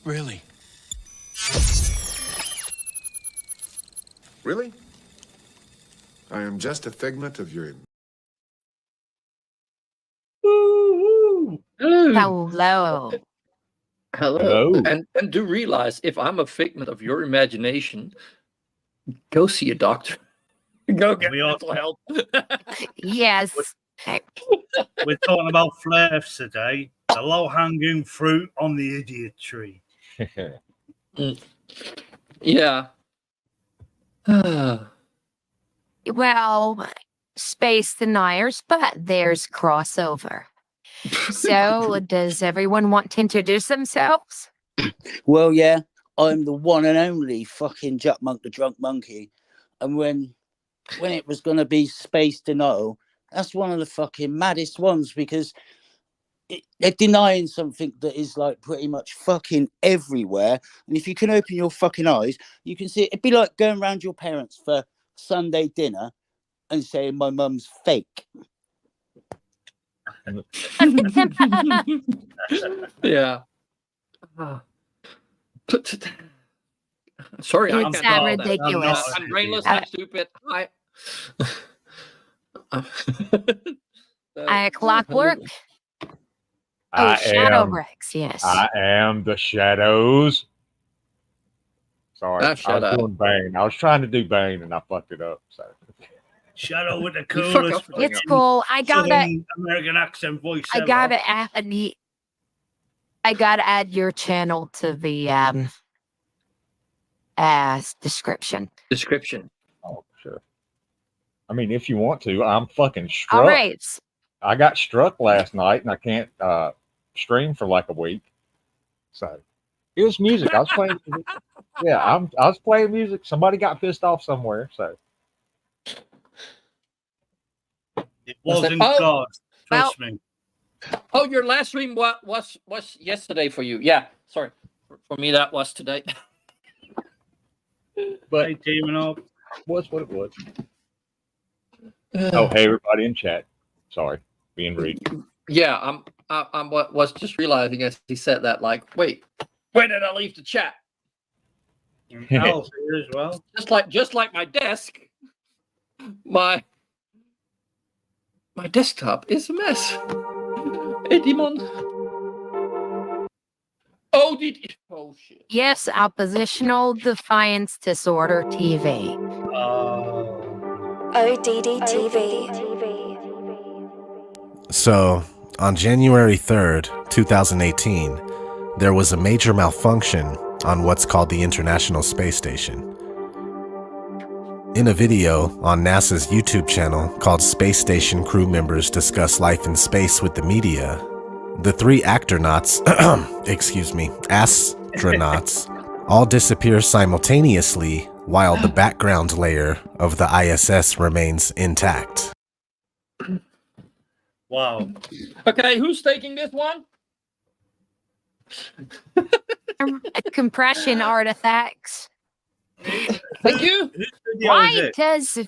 Really? Really? I am just a figment of your... Hello. Hello. And do realize, if I'm a figment of your imagination, go see a doctor. Go get mental help. Yes. We're talking about flares today. The low-hanging fruit on the idiot tree. Yeah. Well, space deniers, but there's crossover. So, does everyone want to introduce themselves? Well, yeah, I'm the one and only fucking Jackmonk the Drunk Monkey. And when it was going to be Space Denial, that's one of the fucking maddest ones because they're denying something that is like pretty much fucking everywhere. And if you can open your fucking eyes, you can see it. It'd be like going around your parents for Sunday dinner and saying my mum's fake. Yeah. Sorry, I It's can't. ridiculous. I'm brainless. I'm stupid. Clockwork. Shadow Bricks, yes. I am the Shadows. Sorry, I was doing Bane. I was trying to do Bane and I fucked it up. So Shadow with the coolest. It's cool. I gotta American accent voice. I gotta add your channel to the description. Oh, sure. I mean, if you want to, I'm fucking struck. All right. I got struck last night and I can't stream for like a week. So it was music. I was playing. Yeah, I was playing music. Somebody got pissed off somewhere. So it wasn't God. Trust me. Oh, your last stream was yesterday for you. Yeah, sorry. For me, that was today. But hey, teaming up was what it was. Oh, hey everybody in chat. Sorry, being rude. Yeah, I'm was just realizing as he said that, like, wait, where did I leave the chat? As well. Just like my desk, my desktop is a mess. Hey, Demon. Oh shit. Yes, Oppositional Defiance Disorder TV. ODD TV. So, on January 3rd, 2018, there was a major malfunction on what's called the International Space Station. In a video on NASA's YouTube channel called Space Station Crew Members Discuss Life in Space with the Media, the three astronauts all disappear simultaneously while the background layer of the ISS remains intact. Wow. Okay, who's taking this one? Compression artifacts. Thank you. Why does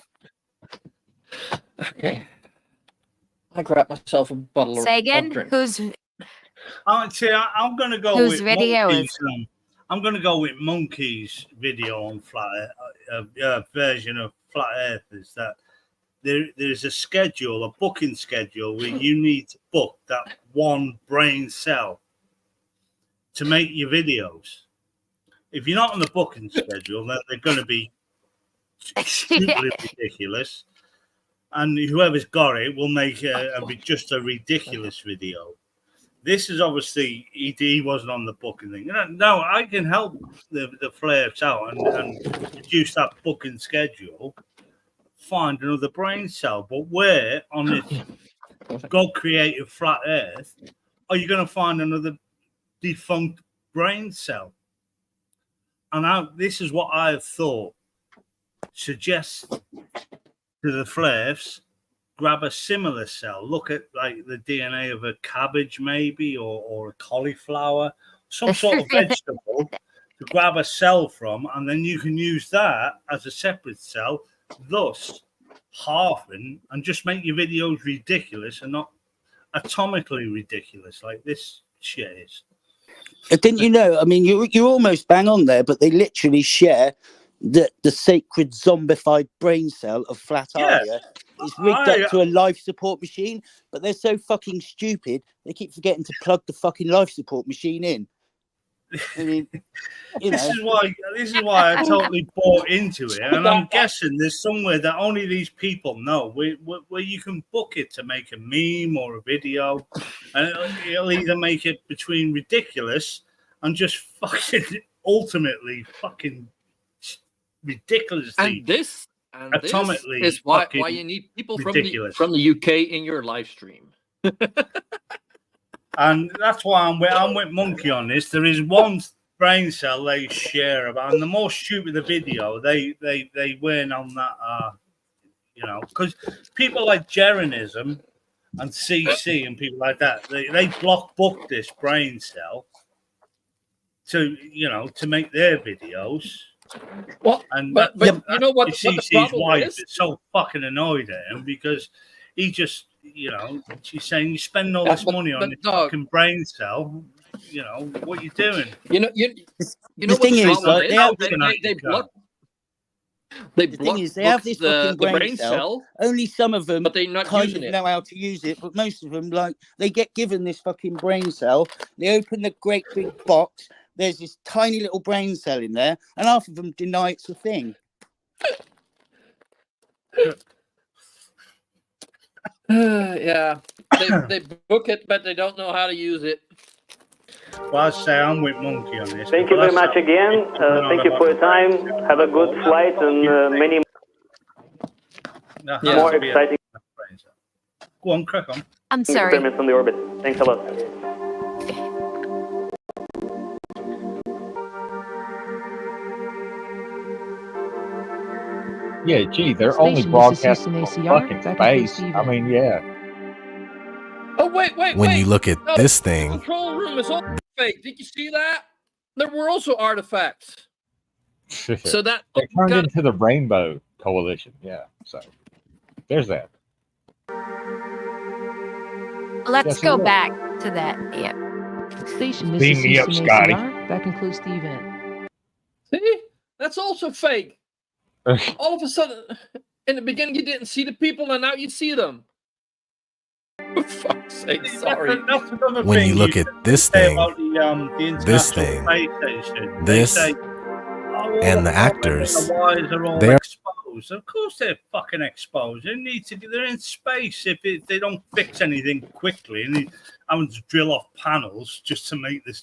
Okay. I grabbed myself a bottle say of again? drink. I'm going to go whose with video Monkey's, I'm going to go with Monkey's video on flat version of Flat Earthers. That there's a schedule, a booking schedule, where you need to book that one brain cell to make your videos. If you're not on the booking schedule, then they're going to be extremely ridiculous. And whoever's got it will make just a ridiculous video. This is obviously, he wasn't on the booking thing. No, I can help the flares out and reduce that booking schedule, find another brain cell. But where on this God-created flat Earth are you going to find another defunct brain cell? And this is what I've thought. Suggest to the flares, grab a similar cell. Look at like the DNA of a cabbage, maybe, or a cauliflower, some sort of vegetable to grab a cell from, and then you can use that as a separate cell, thus halving, and just make your videos ridiculous and not atomically ridiculous like this shit is. Didn't you know? I mean, you're almost bang on there, but they literally share the sacred zombified brain cell of Flat Area. It's rigged up to a life support machine, but they're so fucking stupid, they keep forgetting to plug the fucking life support machine in. I mean, this is why I totally bought into it, and I'm guessing there's somewhere that only these people know where you can book it to make a meme or a video, and it'll either make it between ridiculous and just fucking ultimately fucking ridiculously. And this is why you need people from the UK in your live stream. And that's why I'm with Monkey on this. There is one brain cell they share about, and the more stupid the video, they win on that. Because people like Jeranism and CC and people like that, they book this brain cell to make their videos. Well, but you know what? CC's wife is so fucking annoyed at him because he just. She's saying you spend all this money on this fucking brain cell. What you doing? The thing is, like, they have this fucking brain cell. Only some of them, but they not kind using of it. know how to use it. But most of them, like, they get given this fucking brain cell. They open the great big box. There's this tiny little brain cell in there, and half of them deny it's a thing. Yeah, they book it, but they don't know how to use it. Well, I say I'm with Monkey on this. Thank you very much again. Thank you for your time. Have a good flight and many more exciting. Go on, crack on. I'm sorry. Experiments on the orbit. Thanks a lot. Yeah, gee, they're only broadcasting from fucking space. I mean, yeah. Oh, wait. When you look at this thing, the control room is all fake. Did you see that? There were also artifacts. So that they turned into the Rainbow Coalition. Yeah, so there's that. Let's go back to that. Yeah. Station, this Beam is me up, Houston Scotty. ACR. That concludes the event. See? That's also fake. All of a sudden, in the beginning, you didn't see the people, and now you see them. For fuck's sake, sorry. when you look at this thing, this thing, this, and the actors, they're exposed. Of course, they're fucking exposed. They're in space. If they don't fix anything quickly, and having to drill off panels just to make the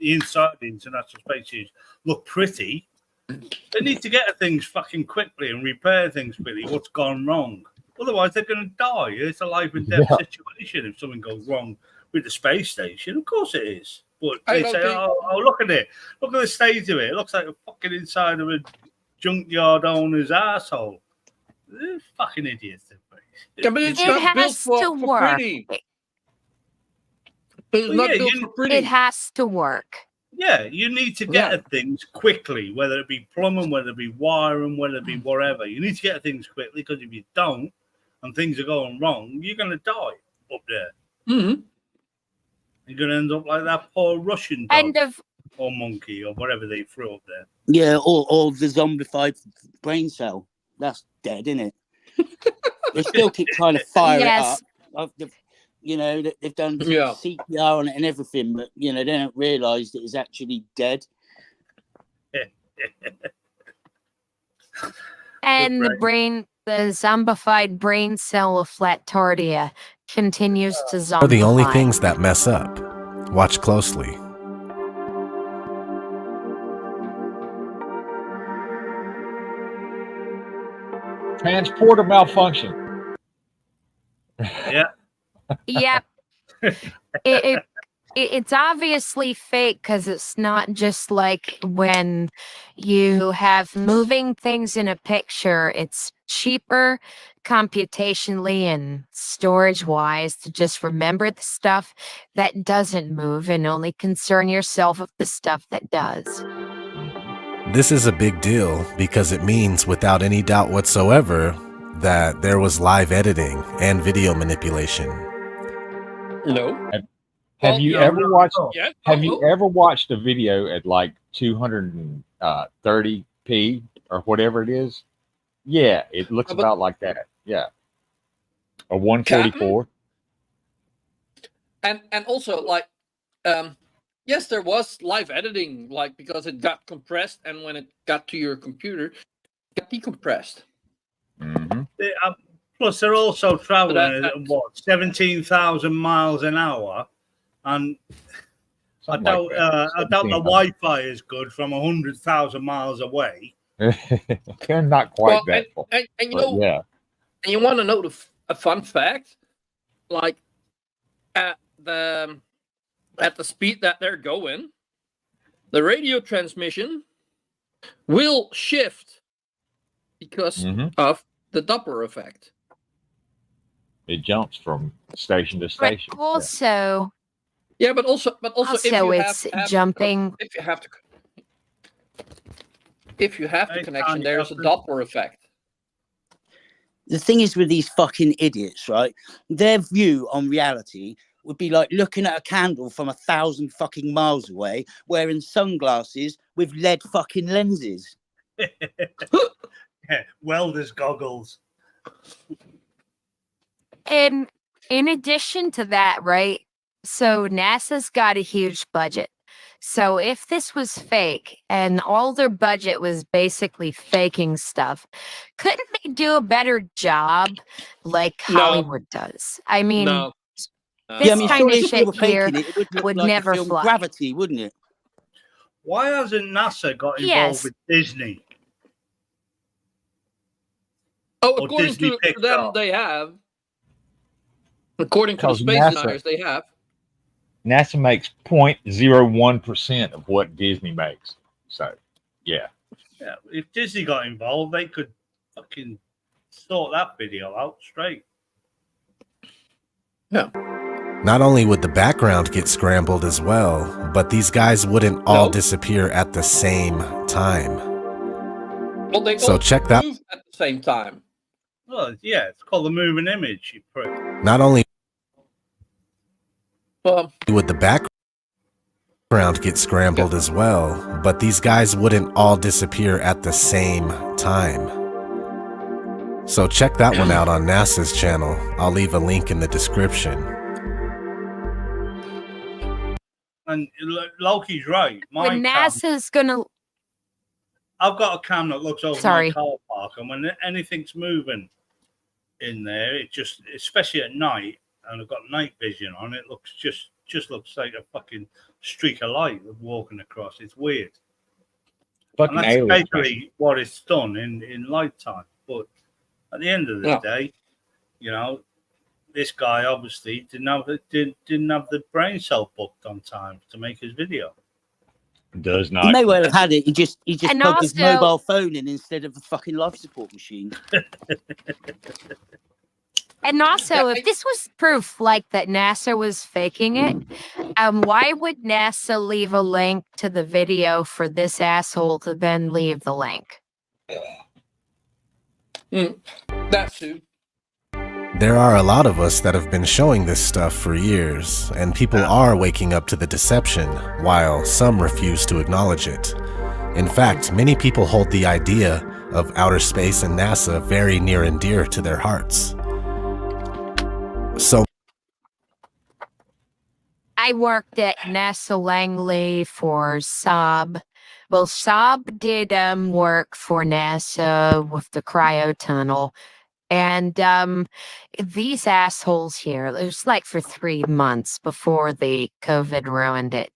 inside of the International Space Station look pretty. They need to get at things fucking quickly and repair things quickly. What's gone wrong? Otherwise, they're going to die. It's a life and death situation if something goes wrong with the space station. Of course it is. But they say, oh, look at it. Look at the state of it. It looks like a fucking inside of a junkyard owner's asshole. They're fucking idiots. Yeah, but it's not built for pretty. It's not built for pretty. It has to work. Yeah, you need to get at things quickly, whether it be plumbing, whether it be wiring, whether it be whatever. You need to get at things quickly because if you don't and things are going wrong, you're going to die up there. Mm-hmm. You're going to end up like that poor Russian dog or monkey or whatever they threw up there. Yeah, or the zombified brain cell. That's dead, isn't it? They still keep trying to fire it up. They've done CPR on it and everything, but, they don't realise that it's actually dead. And the zombified brain cell of Flatardia continues to zombify. are the only things that mess up. Watch closely. Transporter malfunction. Yeah. Yep. It's obviously fake because it's not just like when you have moving things in a picture. It's cheaper computationally and storage wise to just remember the stuff that doesn't move and only concern yourself with the stuff that does. This is a big deal because it means without any doubt whatsoever that there was live editing and video manipulation. No. Have you yeah, ever watched? Yeah. Have you ever watched a video at like 230p or whatever it is? Yeah, it looks But about like that. Yeah, a 144. and also like yes, there was live editing, like because it got compressed, and when it got to your computer, it got decompressed. Mm-hmm. Plus, they're also traveling That- at what 17,000 miles an hour, and I doubt the Wi-Fi is good from 100,000 miles away. Not quite that far. And you But know, yeah. and you want to know a fun fact? Like at the speed that they're going, the radio transmission will shift because of the Doppler effect. It jumps from station to But station. also, Yeah, but also if you it's have jumping. if you have the connection, there's a Doppler effect. The thing is with these fucking idiots, right? Their view on reality would be like looking at a candle from 1,000 fucking miles away, wearing sunglasses with lead fucking lenses. Welder's goggles. And in addition to that, right? So NASA's got a huge budget. So if this was fake and all their budget was basically faking stuff, couldn't they do a better job like Hollywood does? I mean, No. this Yeah, I mean, kind surely of if they shit were here faking it, it would look would like never the film fly. Gravity, wouldn't it? Why hasn't NASA got involved Yes. with Disney? Oh, Or according Disney to Pixar? them, they have. According to the Because space NASA deniers, they have. NASA makes 0.01% of what Disney makes. So, yeah. Yeah, if Disney got involved, they could fucking sort that video out straight. Yeah. Not only would the background get scrambled as well, but these guys wouldn't all disappear at the same time. Well, they So all check that. move at the same time. Well, yeah, it's called the moving image. You prick. Not only Well, would the background get scrambled as well, but these guys wouldn't all disappear at the same time. So check that one out on NASA's channel. I'll leave a link in the description. And Loki's right. My when cam, NASA's gonna, I've got a cam that looks over Sorry. my car park, and when anything's moving in there, it just, especially at night, and I've got night vision on, it looks just looks like a fucking streak of light walking across. It's weird. Fucking And that's aliens. basically what it's done in light time. But at the end of the day, you know, this guy obviously didn't have the brain cell booked on time to make his video. Does He not. may well have had it. He just And plugged his also- mobile phone in instead of a fucking life support machine. and also, if this was proof like that NASA was faking it, why would NASA leave a link to the video for this asshole to then leave the link? that too. There are a lot of us that have been showing this stuff for years, and people are waking up to the deception, while some refuse to acknowledge it. In fact, many people hold the idea of outer space and NASA very near and dear to their hearts. So I worked at NASA Langley for Saab. Well, Saab did work for NASA with the cryo tunnel. And these assholes here, it was like for 3 months before the COVID ruined it.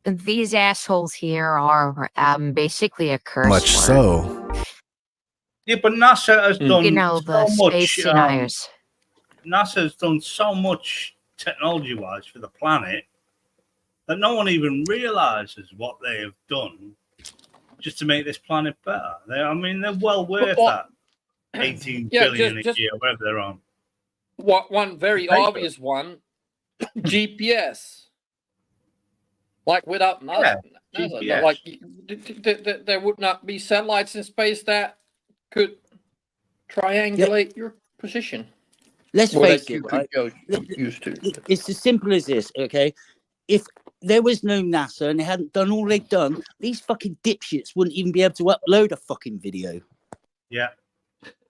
These assholes here are basically a curse much word. so, Yeah, but NASA has done You know, the so space much. deniers. NASA has done so much technology-wise for the planet that no one even realizes what they have done just to make this planet better. I mean, they're well worth that 18 billion a year, whatever they're on. One very obvious one, GPS. Like without NASA, GPS. like there would not be satellites in space that could triangulate your position. Let's What face you it, could right? go used to. It's as simple as this, okay? If there was no NASA and they hadn't done all they've done, these fucking dipshits wouldn't even be able to upload a fucking video. Yeah.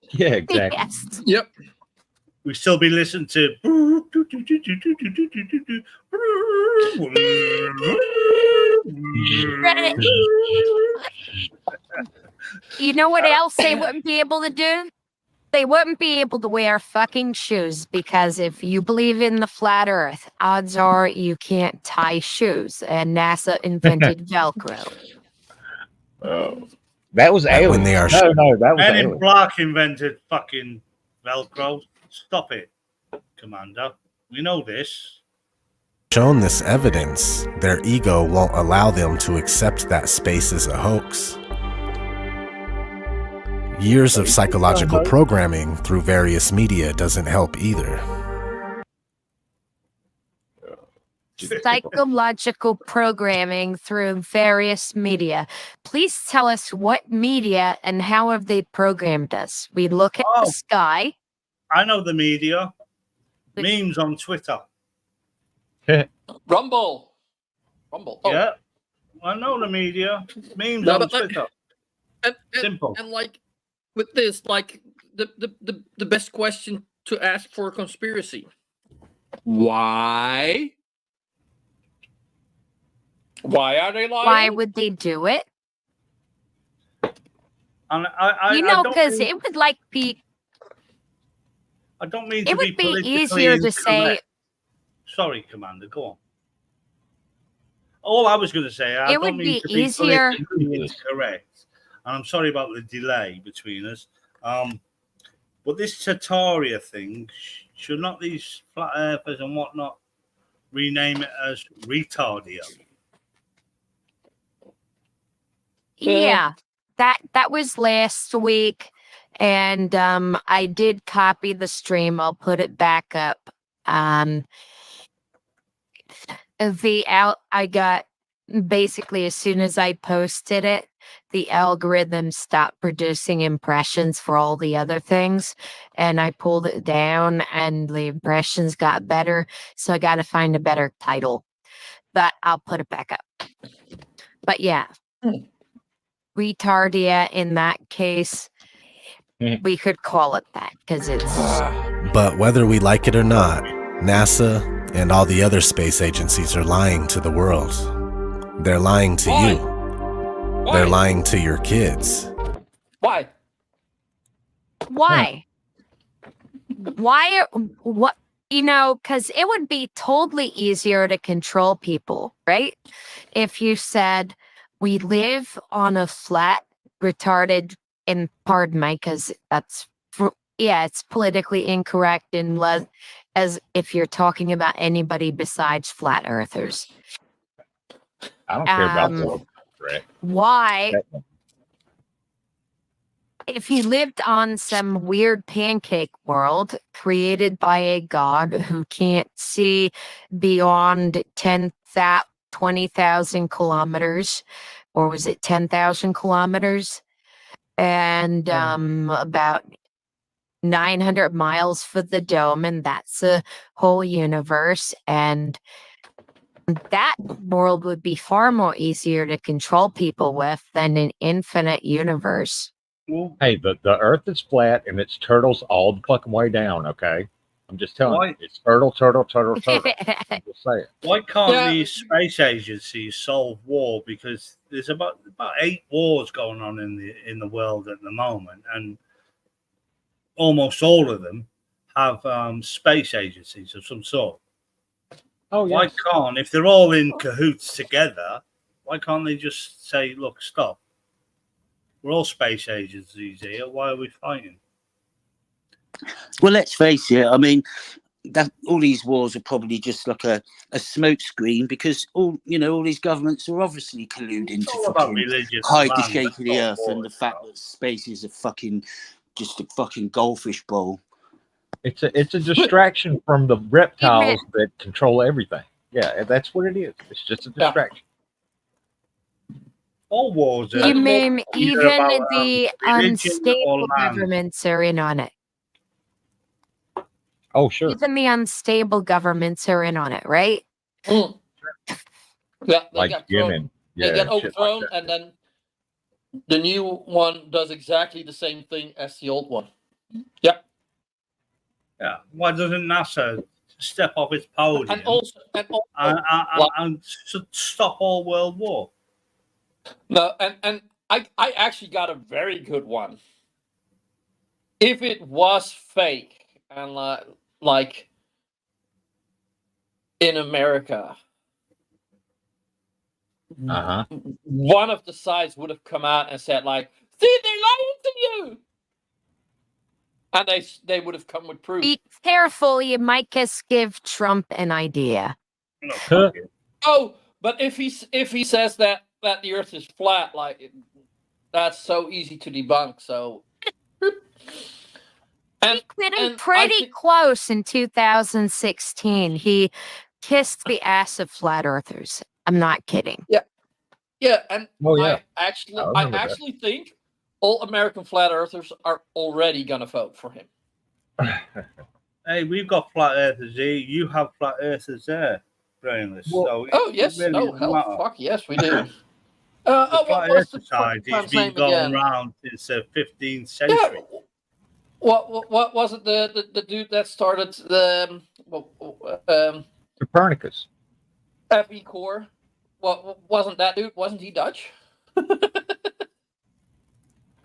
Yeah, exactly. Yes. Yep. We'd still be listening to. Right. You know what else they wouldn't be able to do? They wouldn't be able to wear fucking shoes because if you believe in the flat earth, odds are you can't tie shoes. And NASA invented Velcro. Oh, that was When alien. they are No, that was Men in alien. Black invented fucking Velcro. Stop it, Commander. We know this. shown this evidence, their ego won't allow them to accept that space is a hoax. Years of psychological programming through various media doesn't help either. Psychological programming through various media. Please tell us what media and how have they programmed us? We look at the sky. I know the media. Memes on Twitter. Rumble. Oh. Yeah. I know the media. Memes No, on but Twitter. Simple. And like with this, like the best question to ask for a conspiracy. Why? Why are they lying? Why would they do it? And I You know, don't because mean- it would like be. I don't mean It to be would be politically easier to say. incorrect. Sorry, Commander, go on. All I was going to say, I It don't would mean be to be easier- politically incorrect, and I'm sorry about the delay between us. But this Tataria thing, should not these flat earthers and whatnot rename it as retardia? Yeah, that was last week, and I did copy the stream. I'll put it back up. I got basically as soon as I posted it, the algorithm stopped producing impressions for all the other things, and I pulled it down, and the impressions got better. So I got to find a better title, but I'll put it back up. But yeah. Retardia in that case, we could call it that because it's. But whether we like it or not, NASA and all the other space agencies are lying to the world. They're lying to you. Why? They're lying to your kids. Why? Why? Why? What? You know, because it would be totally easier to control people, right? If you said, we live on a flat, retarded, and pardon me, because that's, it's politically incorrect as if you're talking about anybody besides flat earthers. I don't care about that. Right. Why? If you lived on some weird pancake world created by a god who can't see beyond 20,000 kilometers, or was it 10,000 kilometers? And about 900 miles for the dome, and that's a whole universe. And that world would be far more easier to control people with than an infinite universe. Hey, the Earth is flat and it's turtles all the fucking way down. Okay, I'm just telling you, it's turtle. I'm just saying. Why can't these space agencies solve war? Because there's about 8 wars going on in the world at the moment, and almost all of them have space agencies of some sort. Oh, Why can't, if they're all in cahoots together, why can't they just say, look, stop? We're all space agencies here. Why are we fighting? Well, let's face it. I mean, all these wars are probably just like a smoke screen because all these governments are obviously colluding to fucking hide the shape of the earth and the fact that space is just a fucking goldfish bowl. It's a distraction from the reptiles that control everything. Yeah, that's what it is. It's just a distraction. All wars. You mean even the unstable governments are in on it? Oh, sure. Even the unstable governments are in on it, right? Mm. Yeah, they Like got thrown. Yemen. They Yeah, get shit like overthrown, that. and then the new one does exactly the same thing as the old one. Yep. Yeah. Why doesn't NASA step off its podium And also and stop all World War? no, and I actually got a very good one. If it was fake and like in America, Uh-huh. one of the sides would have come out and said like, "See, they're lying to you," and they would have come with proof. Be careful, you might just give Trump an idea. No, fuck it. Oh, but if he says that the Earth is flat, like that's so easy to debunk. So, and Getting pretty close in 2016. He kissed the ass of flat earthers. I'm not kidding. yeah, and Oh, yeah. I remember that. actually think all American flat earthers are already gonna vote for him. Hey, we've got flat earthers here. You have flat earthers there, brainless. Well, So oh yes, it really oh hell, doesn't matter. fuck yes, we do. The flat what's earth the society has fucking been name going again? around since the 15th Yeah. century. What was it? The dude that started the Copernicus. FE Core? What wasn't that dude? Wasn't he Dutch?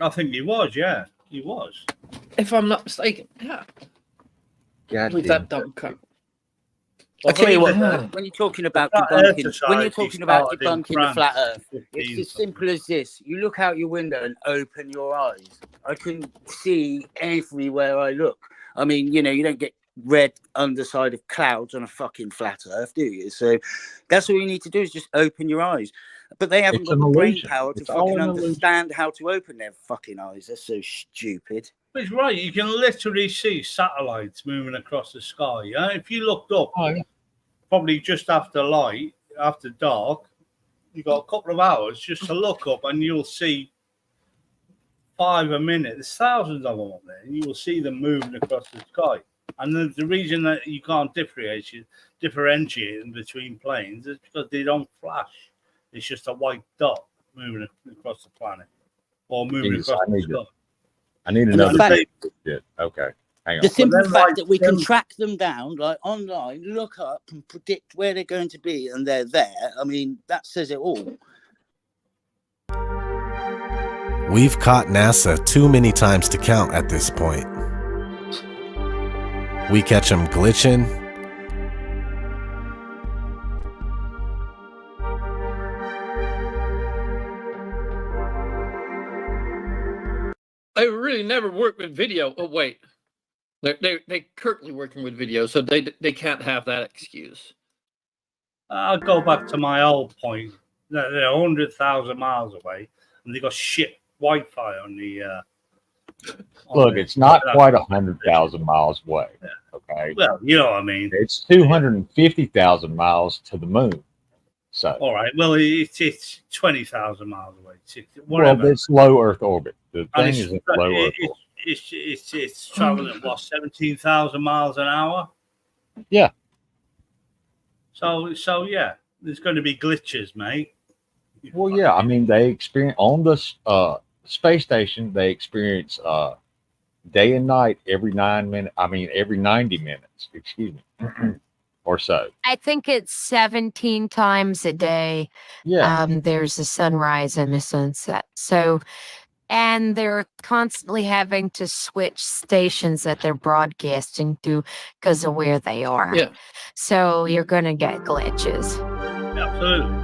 I think he was, yeah. He was. If I'm not mistaken, yeah. God With damn. that dumb cunt. I tell you what, Yeah. when you're talking about Flat Earth debunking, when Society you're talking about started in debunking the flat France Earth, in it's 15 as simple as this: you look out your window and open your eyes. I can see everywhere I look. I mean, you know, you don't get red underside of clouds on a fucking flat Earth, do you? So that's all you need to do is just open your eyes. But they haven't It's got an the brain illusion. power to It's all fucking an illusion. understand how to open their fucking eyes. They're so stupid. But it's right. You can literally see satellites moving across the sky. Yeah? If you looked up, Oh, yeah. probably just after light, after dark, you got a couple of hours just to look up, and you'll see 5 a minute. There's thousands of them up there, and you will see them moving across the sky. And the reason that you can't differentiate in between planes is because they don't flash. It's just a white dot moving across the planet or moving Jesus, across the sky. I need And another the fact- big shit. Okay. Hang The on. simple then, fact like, that we can them- track them down, like online, look up and predict where they're going to be, and they're there. I mean, that says it all. We've caught NASA too many times to count at this point. We catch them glitching, They really never work with video. Oh wait, they currently working with video, so they can't have that excuse. I'll go back to my old point. They're 100,000 miles away, and they got shit Wi-Fi on the. Look, it's not quite 100,000 miles away. Okay. Well, you know what I mean. It's 250,000 miles to the moon. So, All right. Well, it's 20,000 miles away. well, Whatever. it's low Earth orbit. The And thing it's, is in low Earth orbit. it's traveling at what, 17,000 miles an hour. Yeah. So yeah, there's going to be glitches, mate. Well, yeah. I mean, they experience on the space station. They experience day and night every 9 minutes. I mean, every 90 minutes. Excuse me, or so. I think it's 17 times a day. Yeah. There's a sunrise and a sunset. So, and they're constantly having to switch stations that they're broadcasting to because of where they are. Yeah. So you're going to get glitches. Absolutely.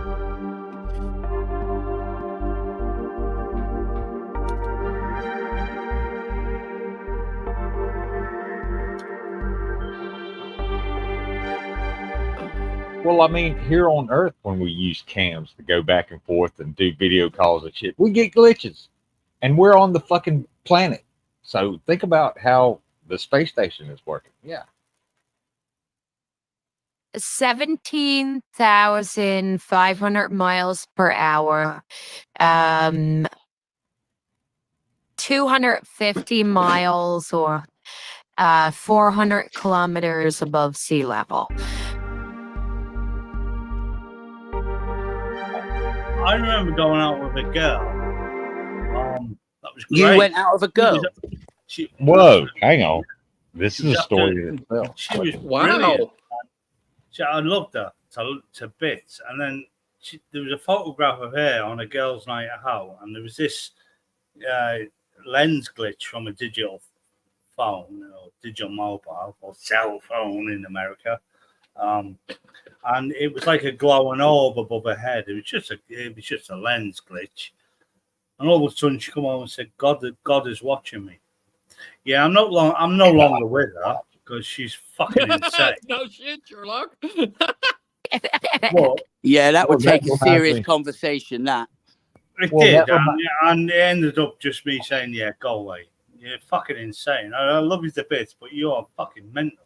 Well, I mean, here on Earth, when we use cams to go back and forth and do video calls and shit, we get glitches, and we're on the fucking planet. So think about how the space station is working. Yeah. 17,500 miles per hour. 250 miles or 400 kilometers above sea level. I remember going out with a girl. That was great. You went out with a girl? Whoa, hang on. This She is was a story in itself. She was Wow. brilliant. I loved her to bits. And then there was a photograph of her on a girls' night out, and there was this lens glitch from a digital phone, or digital mobile, or cell phone in America. And it was like a glowing orb above her head. It was just a lens glitch. And all of a sudden, she come on and said, "God is watching me." Yeah, I'm no longer with her because she's fucking insane. No shit, Sherlock. Well, Yeah, that would take a reminds serious me- conversation. That. it Well, did, that and it ended up just me saying, "Yeah, go away. You're fucking insane. I love you to bits, but you are fucking mental."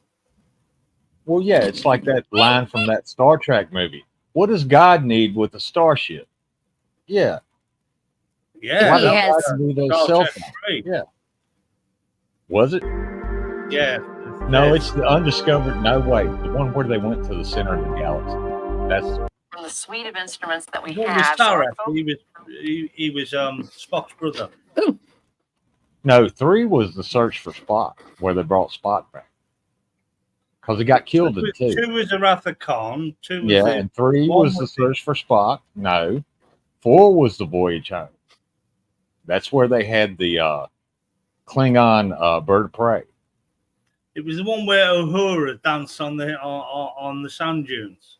Well, yeah, it's like that line from that Star Trek movie. What does God need with a starship? Yeah. Yeah, Why He does has- God need those Star cell Trek phones? 3. Yeah. Was it? Yeah. No, it's the undiscovered. No way. The one where they went to the center of the galaxy. That's From the suite of instruments that we What was have. so our Tarek? He was Spock's brother. no. 3 was the search for Spock, where they brought Spock back because he got killed in 2. 2 was the Wrath of Khan. 2 was Yeah, the, and 3 one was the was search for Spock. No, 4 was the voyage home. That's where they had the Klingon bird of prey. it was the one where Uhura danced on the sand dunes.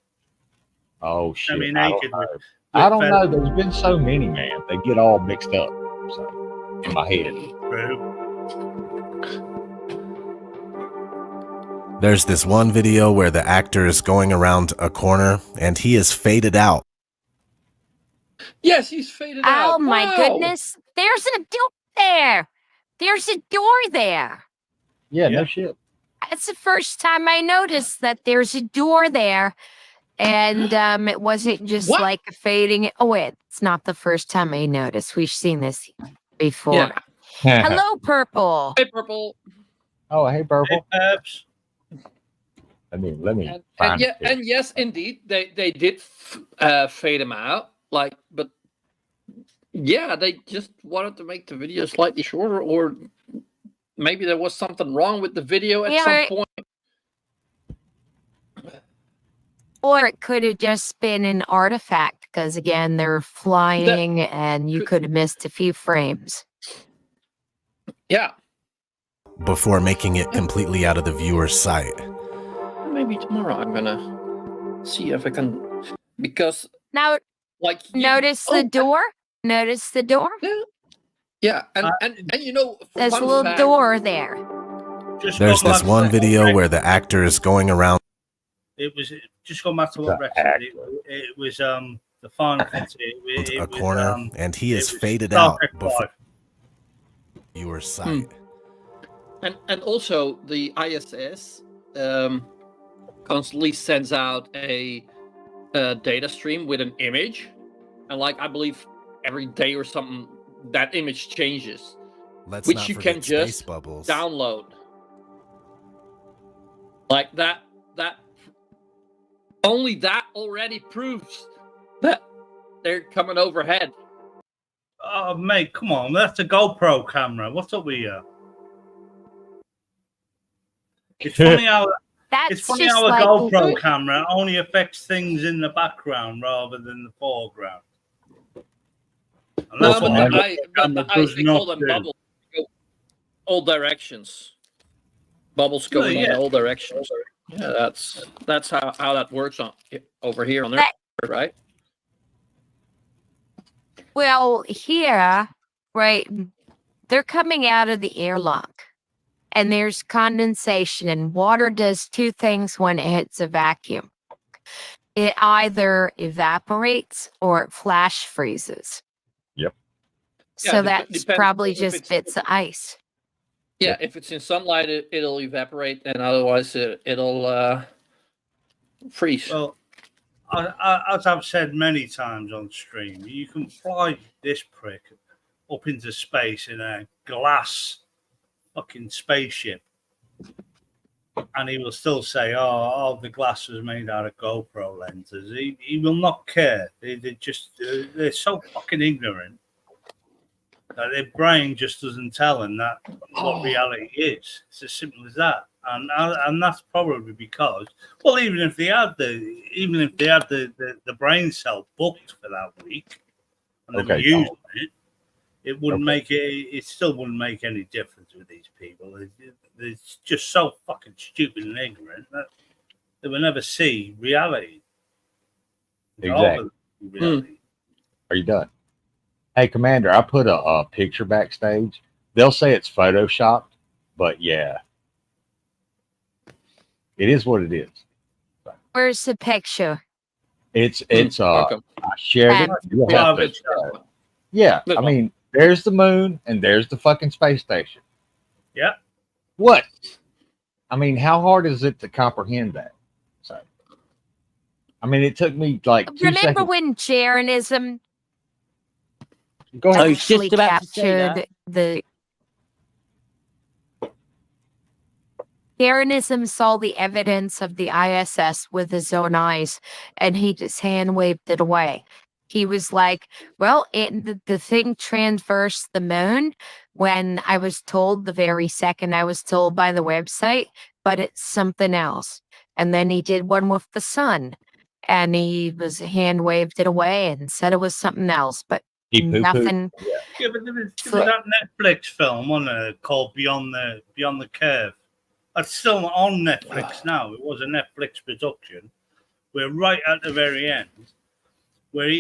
Oh shit! Semi-naked I with don't know. feathers. There's been so many, man. They get all mixed up. So in my head. There's this one video where the actor is going around a corner and he is faded out. Yes, he's faded out. Oh my Wow. goodness. There's a door there. There's a door there. Yeah, Yeah. no shit. That's the first time I noticed that there's a door there. And it wasn't just What? like a fading. Oh, wait, it's not the first time I noticed. We've seen this before. Yeah. Hello, Purple. Hey, Purple. Oh, hey, Hey, purple. Peps. Let me. And find yeah, it. and yes, indeed, they did fade him out. But yeah, they just wanted to make the video slightly shorter, or maybe there was something wrong with the video at Yeah, some right. point. Or it could have just been an artifact because, again, they're flying and you could have missed a few frames. Yeah, Before making it completely out of the viewer's sight. maybe tomorrow I'm gonna see if I can, because Now, notice the door? Notice the door? Yeah, and you know, There's a fun little fact- door there. Just There's going this back one to what video Rex- where the actor is going around. It was just going back to what The Rex said. It was the Final Fantasy. It a was, corner and he it is was faded Star out Trek before 5. viewer's sight. And also the ISS constantly sends out a data stream with an image, and I believe every day or something that image changes, Let's which not you forget can space just bubbles. download. Like that only that already proves that they're coming overhead. Oh, mate, come on. That's a GoPro camera. What's up with you? It's funny how That's it's funny just how a like GoPro camera only affects things in the background rather than the foreground. And No, that's but what the I camera does they call not them do. bubbles. They go all directions. Bubbles Well, going yeah. in all directions. Yeah, that's how that works on over here on Earth, That- right? Well, here, right, they're coming out of the airlock and there's condensation, and water does two things when it hits a vacuum. It either evaporates or it flash freezes. Yep. Yeah, So it that's depends probably if just it's- bits of ice. Yeah, if it's in sunlight, it'll evaporate, and otherwise it'll freeze. Well, as I've said many times on stream, you can fly this prick up into space in a glass fucking spaceship and he will still say, "Oh, the glass was made out of GoPro lenses." He will not care. They're so fucking ignorant that their brain just doesn't tell them that what reality is. It's as simple as that, and that's probably because, well, even if they had the brain cell booked for that week and they were using it, it wouldn't make it. It still wouldn't make any difference with these people. They're just so fucking stupid and ignorant that they will never see reality. Exactly. Reality. Are you done? Hey, Commander, I put a picture backstage. They'll say it's photoshopped, but yeah, it is what it is. Where's the picture? It's I shared it. You'll have to, yeah, I mean, there's the moon and there's the fucking space station. Yeah. What? I mean, how hard is it to comprehend that? So, I mean, it took me like 2 Remember seconds. when Jeranism Go ahead. actually captured the Jeranism saw the evidence of the ISS with his own eyes, and he just hand waved it away. He was like, well, the thing transversed the moon when I was told the very second I was told by the website, but it's something else. And then he did one with the sun, and he was hand waved it away and said it was something else, but nothing. Yeah, but there was that Netflix film called Beyond the Curve. It's still on Netflix now. It was a Netflix production. We're right at the very end, where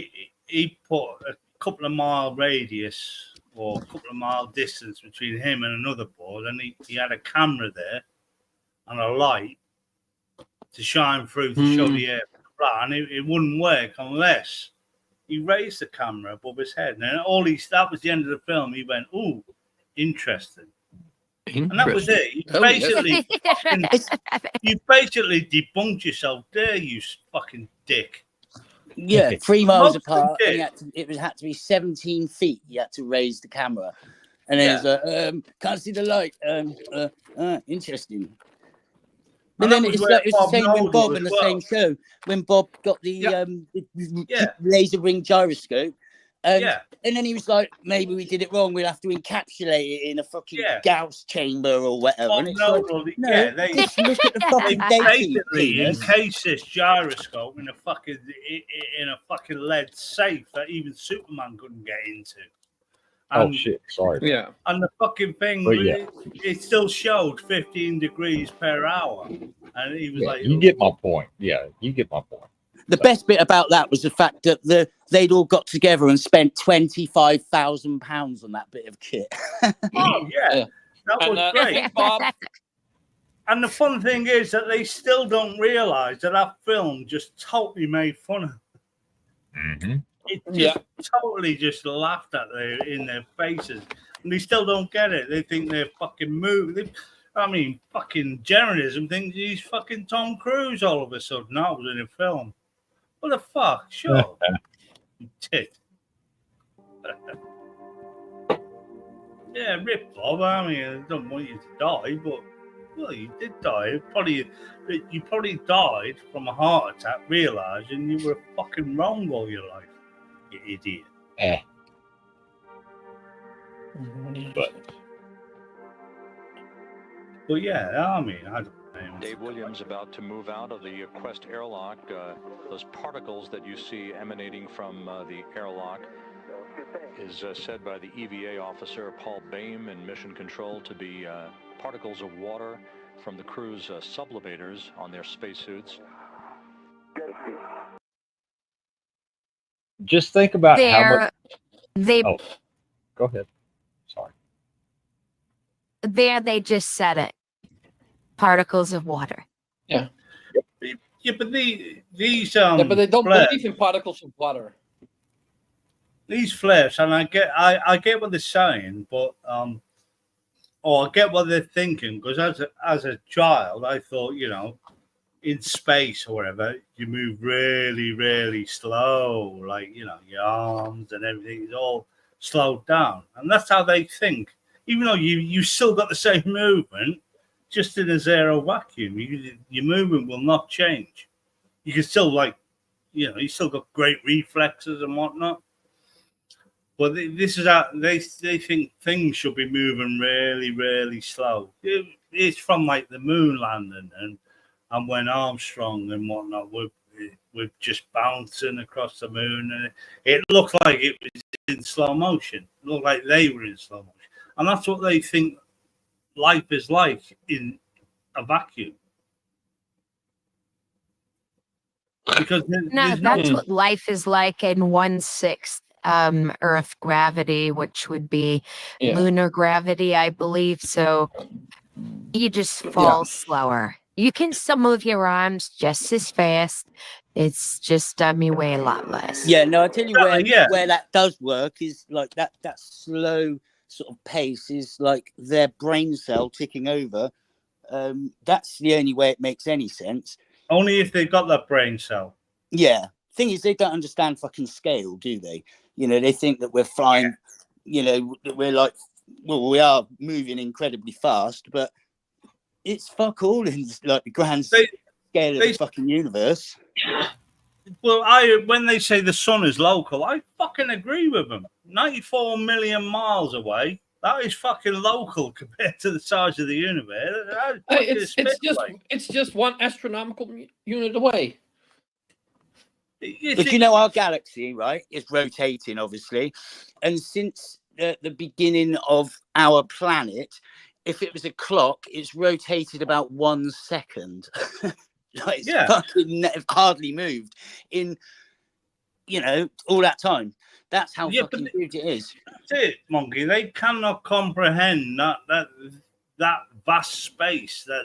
he put a couple of mile radius or a couple of mile distance between him and another board, and he had a camera there and a light to shine through to show the air, and it wouldn't work unless he raised the camera above his head. And that was the end of the film. He went, "Ooh, interesting." And that was it. You basically debunked yourself there, you fucking dick. Yeah, 3 miles apart. And it had to be 17 feet. You had to raise the camera, and then it was can't see the light. Interesting. And then it's the same when Bob in the same show when Bob got the laser ring gyroscope. And then he was like, maybe we did it wrong. We'll have to encapsulate it in a fucking Gauss chamber or whatever. And it's they just look at the fucking basically encase this gyroscope in a fucking lead safe that even Superman couldn't get into. Oh shit! Sorry. Yeah. And the fucking thing, it still showed 15 degrees per hour, and he was like, "You get my point." Yeah, you get my point. The best bit about that was the fact that they'd all got together and spent £25,000 on that bit of kit. Oh yeah, that was great. Bob. And the fun thing is that they still don't realise that film just totally made fun of them. Mm-hmm. It just totally just laughed at in their faces, and they still don't get it. They think they're fucking moving. Fucking Jeranism thinks he's fucking Tom Cruise all of a sudden. That was in a film. What the fuck? Sure. You tit. Yeah, rip Bob. I don't want you to die, but well, you did die. You probably died from a heart attack, realising you were fucking wrong all your life. You idiot. But yeah, I don't know. Dave Williams about to move out of the Quest airlock. Those particles that you see emanating from the airlock is said by the EVA officer Paul Baim in Mission Control to be particles of water from the crew's sublimators on their spacesuits. Just think about how much. Oh, go ahead. Sorry. They just said it. Particles of water. Yeah. Yeah, but these but they don't believe in particles of water. These flares, and I get what they're saying, but I get what they're thinking, because as a child, I thought, in space or whatever, you move really, really slow, like your arms and everything is all slowed down, and that's how they think. Even though you still got the same movement, just in a zero vacuum. Your movement will not change. You can still you still got great reflexes and whatnot. But this is how they think things should be moving really, really slow. It's from like the moon landing and when Armstrong and whatnot we're just bouncing across the moon, and it looked like it was in slow motion. It looked like they were in slow motion, and that's what they think life is like in a vacuum. Because that's what life is like in 1/6 Earth gravity, which would be lunar gravity, I believe. So you just fall slower. You can still move your arms just as fast. It's just you weigh a lot less. Yeah, no, I tell you where that does work is like that slow sort of pace is like their brain cell ticking over. That's the only way it makes any sense. Only if they've got that brain cell. Yeah. Thing is, they don't understand fucking scale, do they? You know, they think that we're flying, you know, that we're like, well, we are moving incredibly fast, but it's fuck all in like the grand scale of the fucking universe. Well, when they say the sun is local, I fucking agree with them. 94 million miles away. That is fucking local compared to the size of the universe. It's just one astronomical unit away. But you know, our galaxy, right, is rotating, obviously. And since the beginning of our planet, if it was a clock, it's rotated about 1 second. It's fucking hardly moved in, you know, all that time. That's how fucking huge it is. That's it, Monkey. They cannot comprehend that vast space. That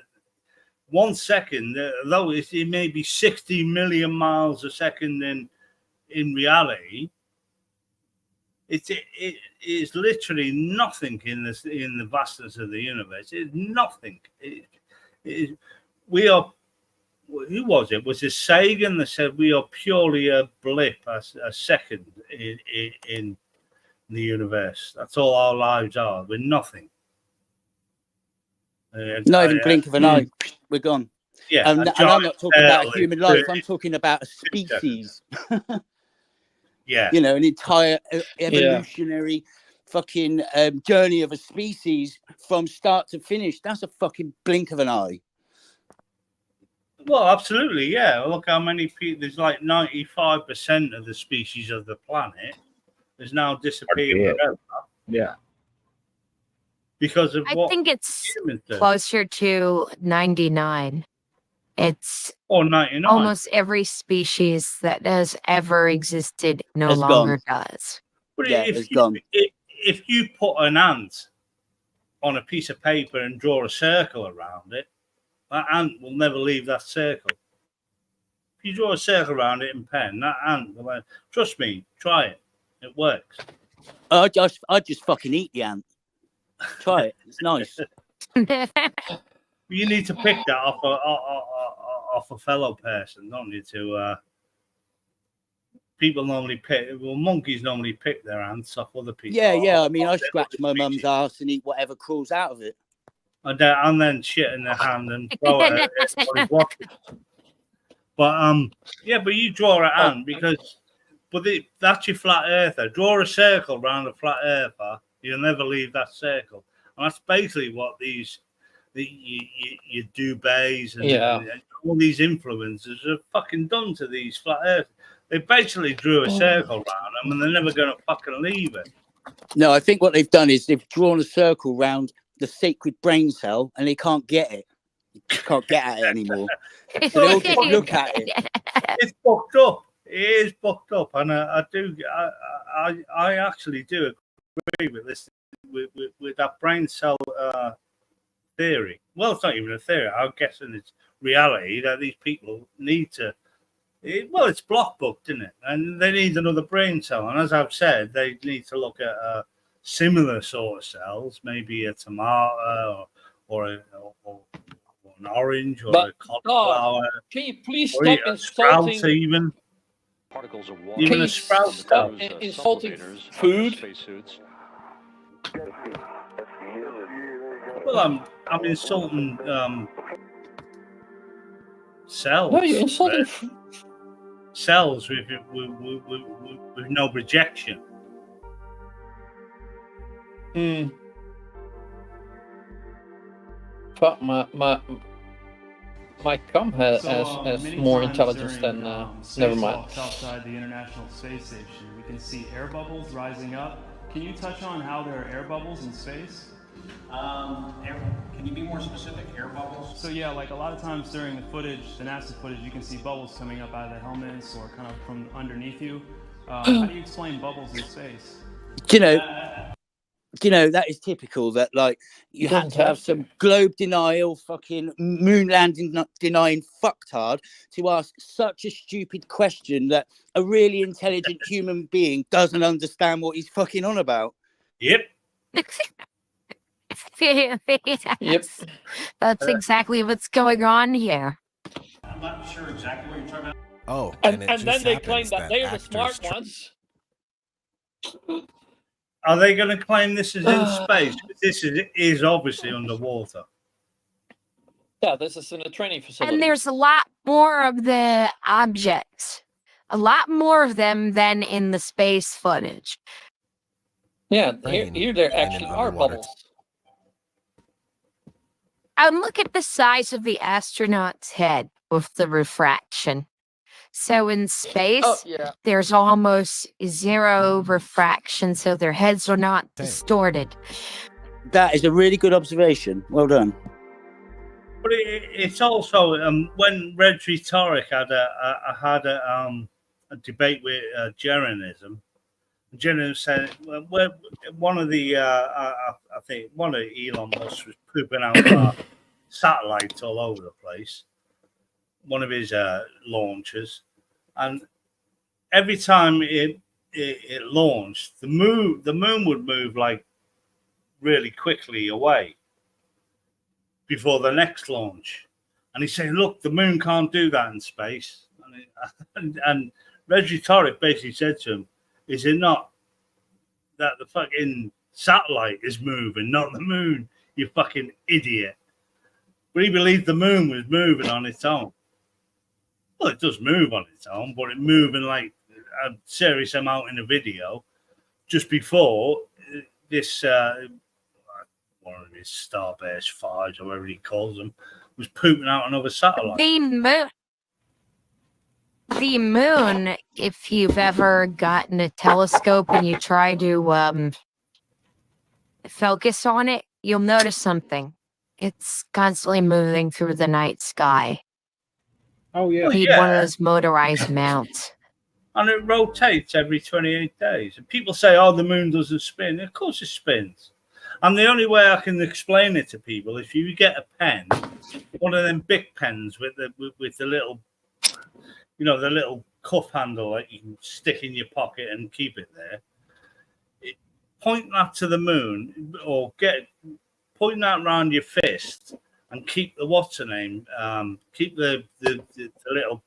1 second, though it may be 60 million miles a second in reality, it is literally nothing in the vastness of the universe. It's nothing. We are. Who was it? Was it Sagan that said we are purely a blip, a second in the universe? That's all our lives are. We're nothing. Not even blink of an eye. We're gone. Yeah, and I'm not talking about a human life. I'm talking about a species. Yeah, you know, an entire evolutionary fucking journey of a species from start to finish. That's a fucking blink of an eye. Well, absolutely, yeah. Look how many people. There's like 95% of the species of the planet has now disappeared forever. Yeah. Because of I think it's closer to 99. It's 99. Almost every species that has ever existed no longer does. But if you put an ant on a piece of paper and draw a circle around it, that ant will never leave that circle. If you draw a circle around it in pen, that ant will. Trust me, try it. It works. I just fucking eat the ant. Try it. It's nice. You need to pick that off a fellow person, don't you? People normally pick. Well, monkeys normally pick their ants off other people. Yeah. I mean, I scratch my mum's ass and eat whatever crawls out of it. And then shit in their hand and throw it at everybody watching. But but you draw an ant that's your flat earther. Draw a circle around a flat earther. You'll never leave that circle, and that's basically what your Dubays and all these influencers have fucking done to these flat earthers. They basically drew a circle around them, and they're never going to fucking leave it. No, I think what they've done is they've drawn a circle around the sacred brain cell, and they can't get it. You can't get at it anymore. So they all just look at it. It's fucked up. It is fucked up, and I actually do agree with this with that brain cell theory. Well, it's not even a theory. I'm guessing it's reality that these people need to. It's block booked, isn't it? And they need another brain cell. And as I've said, they need to look at similar sort of cells, maybe a tomato or an orange or a cauliflower. Can you please stop insulting? Even particles of water. Even a sprout stop insulting food. Spacesuits. Well, I'm insulting cells. No, you're insulting. Cells with no rejection. But my com has more intelligence than. Never mind. Outside the International Space Station, we can see air bubbles rising up. Can you touch on how there are air bubbles in space? Can you be more specific? Air bubbles? So yeah, like a lot of times during the footage, the NASA footage, you can see bubbles coming up out of the helmets or kind of from underneath you. How do you explain bubbles in space? You know, that is typical that, like, you have to have some globe denial, fucking moon landing denying fucktard to ask such a stupid question that a really intelligent human being doesn't understand what he's fucking on about. Yep. Yep. That's exactly what's going on here. I'm not sure exactly what you're talking about. Oh, and then they claim that they are the smart ones. Are they going to claim this is in space? This is obviously underwater. Yeah, this is in a training facility. And there's a lot more of the objects. A lot more of them than in the space footage. Yeah, here there actually are bubbles. And look at the size of the astronaut's head with the refraction. So in space, there's almost zero refraction, so their heads are not distorted. That is a really good observation. Well done. But it's also when Reg Rhetoric had a debate with Jeranism. Jeranism said, well, one of the I think one of Elon Musk was pooping out satellites all over the place. One of his launches, and every time it launched, the moon would move like really quickly away before the next launch. And he's saying, look, the moon can't do that in space. And Reggie Torres basically said to him, is it not that the fucking satellite is moving, not the moon, you fucking idiot? But he believed the moon was moving on its own. Well, it does move on its own, but it moving like a serious amount in the video just before this one of his Starbase 5s, or whatever he calls them, was pooping out another satellite. The moon, if you've ever gotten a telescope and you try to focus on it, you'll notice something. It's constantly moving through the night sky. Oh, yeah. Need one of those motorized mounts. And it rotates every 28 days. And people say, oh, the moon doesn't spin. Of course it spins. And the only way I can explain it to people is if you get a pen, one of them big pens with the little, you know, the little cuff handle that you can stick in your pocket and keep it there. Point that to the moon, or point that around your fist, and keep the keep the little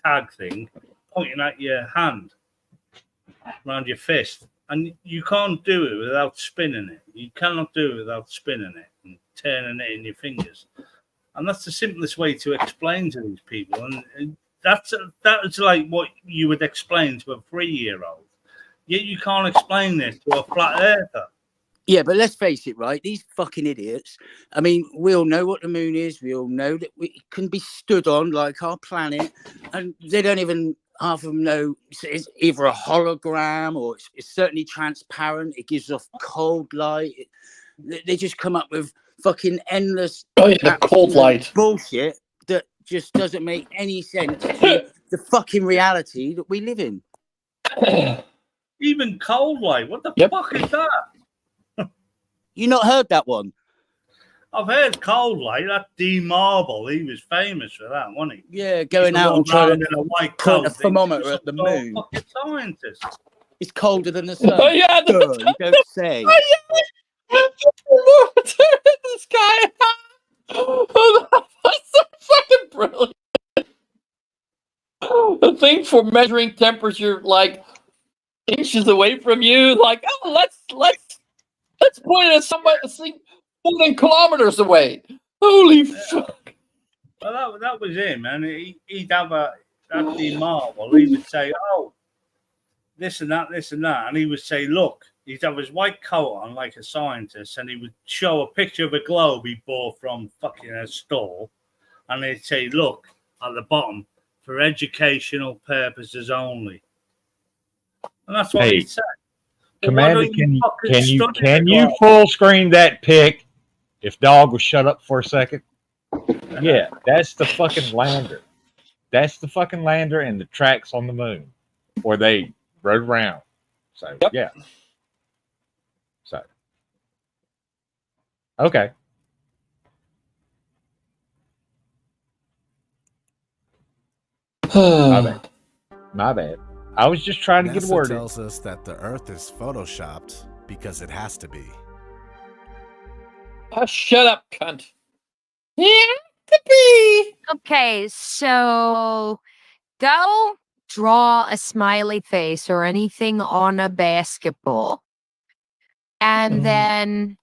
tag thing pointing at your hand around your fist, and you can't do it without spinning it. You cannot do it without spinning it and turning it in your fingers. And that's the simplest way to explain to these people. And that's like what you would explain to a 3-year-old. Yet you can't explain this to a flat earther. Yeah, but let's face it, right? These fucking idiots. I mean, we all know what the moon is. We all know that it can be stood on like our planet. And they don't even, half of them know it's either a hologram or it's certainly transparent. It gives off cold light. They just come up with fucking endless cold light bullshit that just doesn't make any sense to the fucking reality that we live in. Even cold light. What the fuck is that? You not heard that one? I've heard cold light. That D Marble, he was famous for that, wasn't he? Yeah, going out and trying to point a thermometer at the moon. Fucking scientist. It's colder than the sun. Oh, yeah, you don't say. This guy. Oh, that's so fucking brilliant. The thing for measuring temperature, like inches away from you, like, oh, let's point it at somebody. See, more than kilometers away. Holy fuck! Well, that was him, and he'd have that'd be Marvel. He would say, "Oh, this and that," and he would say, "Look." He'd have his white coat on like a scientist, and he would show a picture of a globe he bought from fucking a store, and they'd say, "Look at the bottom for educational purposes only," and that's what he'd say. Commander, can you full screen that pic? If dog will shut up for a second. Yeah, that's the fucking lander. That's the fucking lander and the tracks on the moon, where they rode around. So yeah. So, okay. My bad. I was just trying to get a word in. tells us that the Earth is photoshopped because it has to be. Oh, shut up, cunt. Yeah, to be. Okay, so go draw a smiley face or anything on a basketball. And then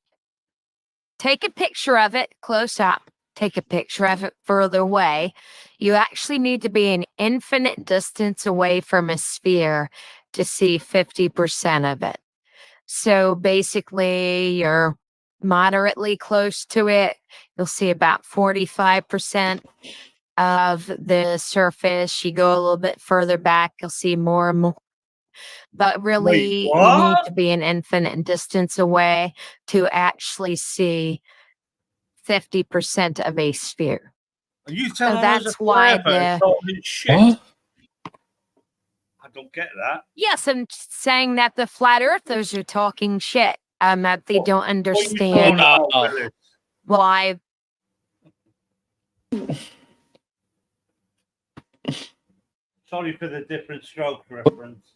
take a picture of it close up. Take a picture of it further away. You actually need to be an infinite distance away from a sphere to see 50% of it. So basically, you're moderately close to it. You'll see about 45% of the surface. You go a little bit further back, you'll see more and more. But really, you need to be an infinite distance away to actually see 50% of a sphere. Are you So telling that's us why shit? I don't get that. Yes, I'm saying that the flat earthers are talking shit. That they don't understand why. Sorry for the different stroke reference.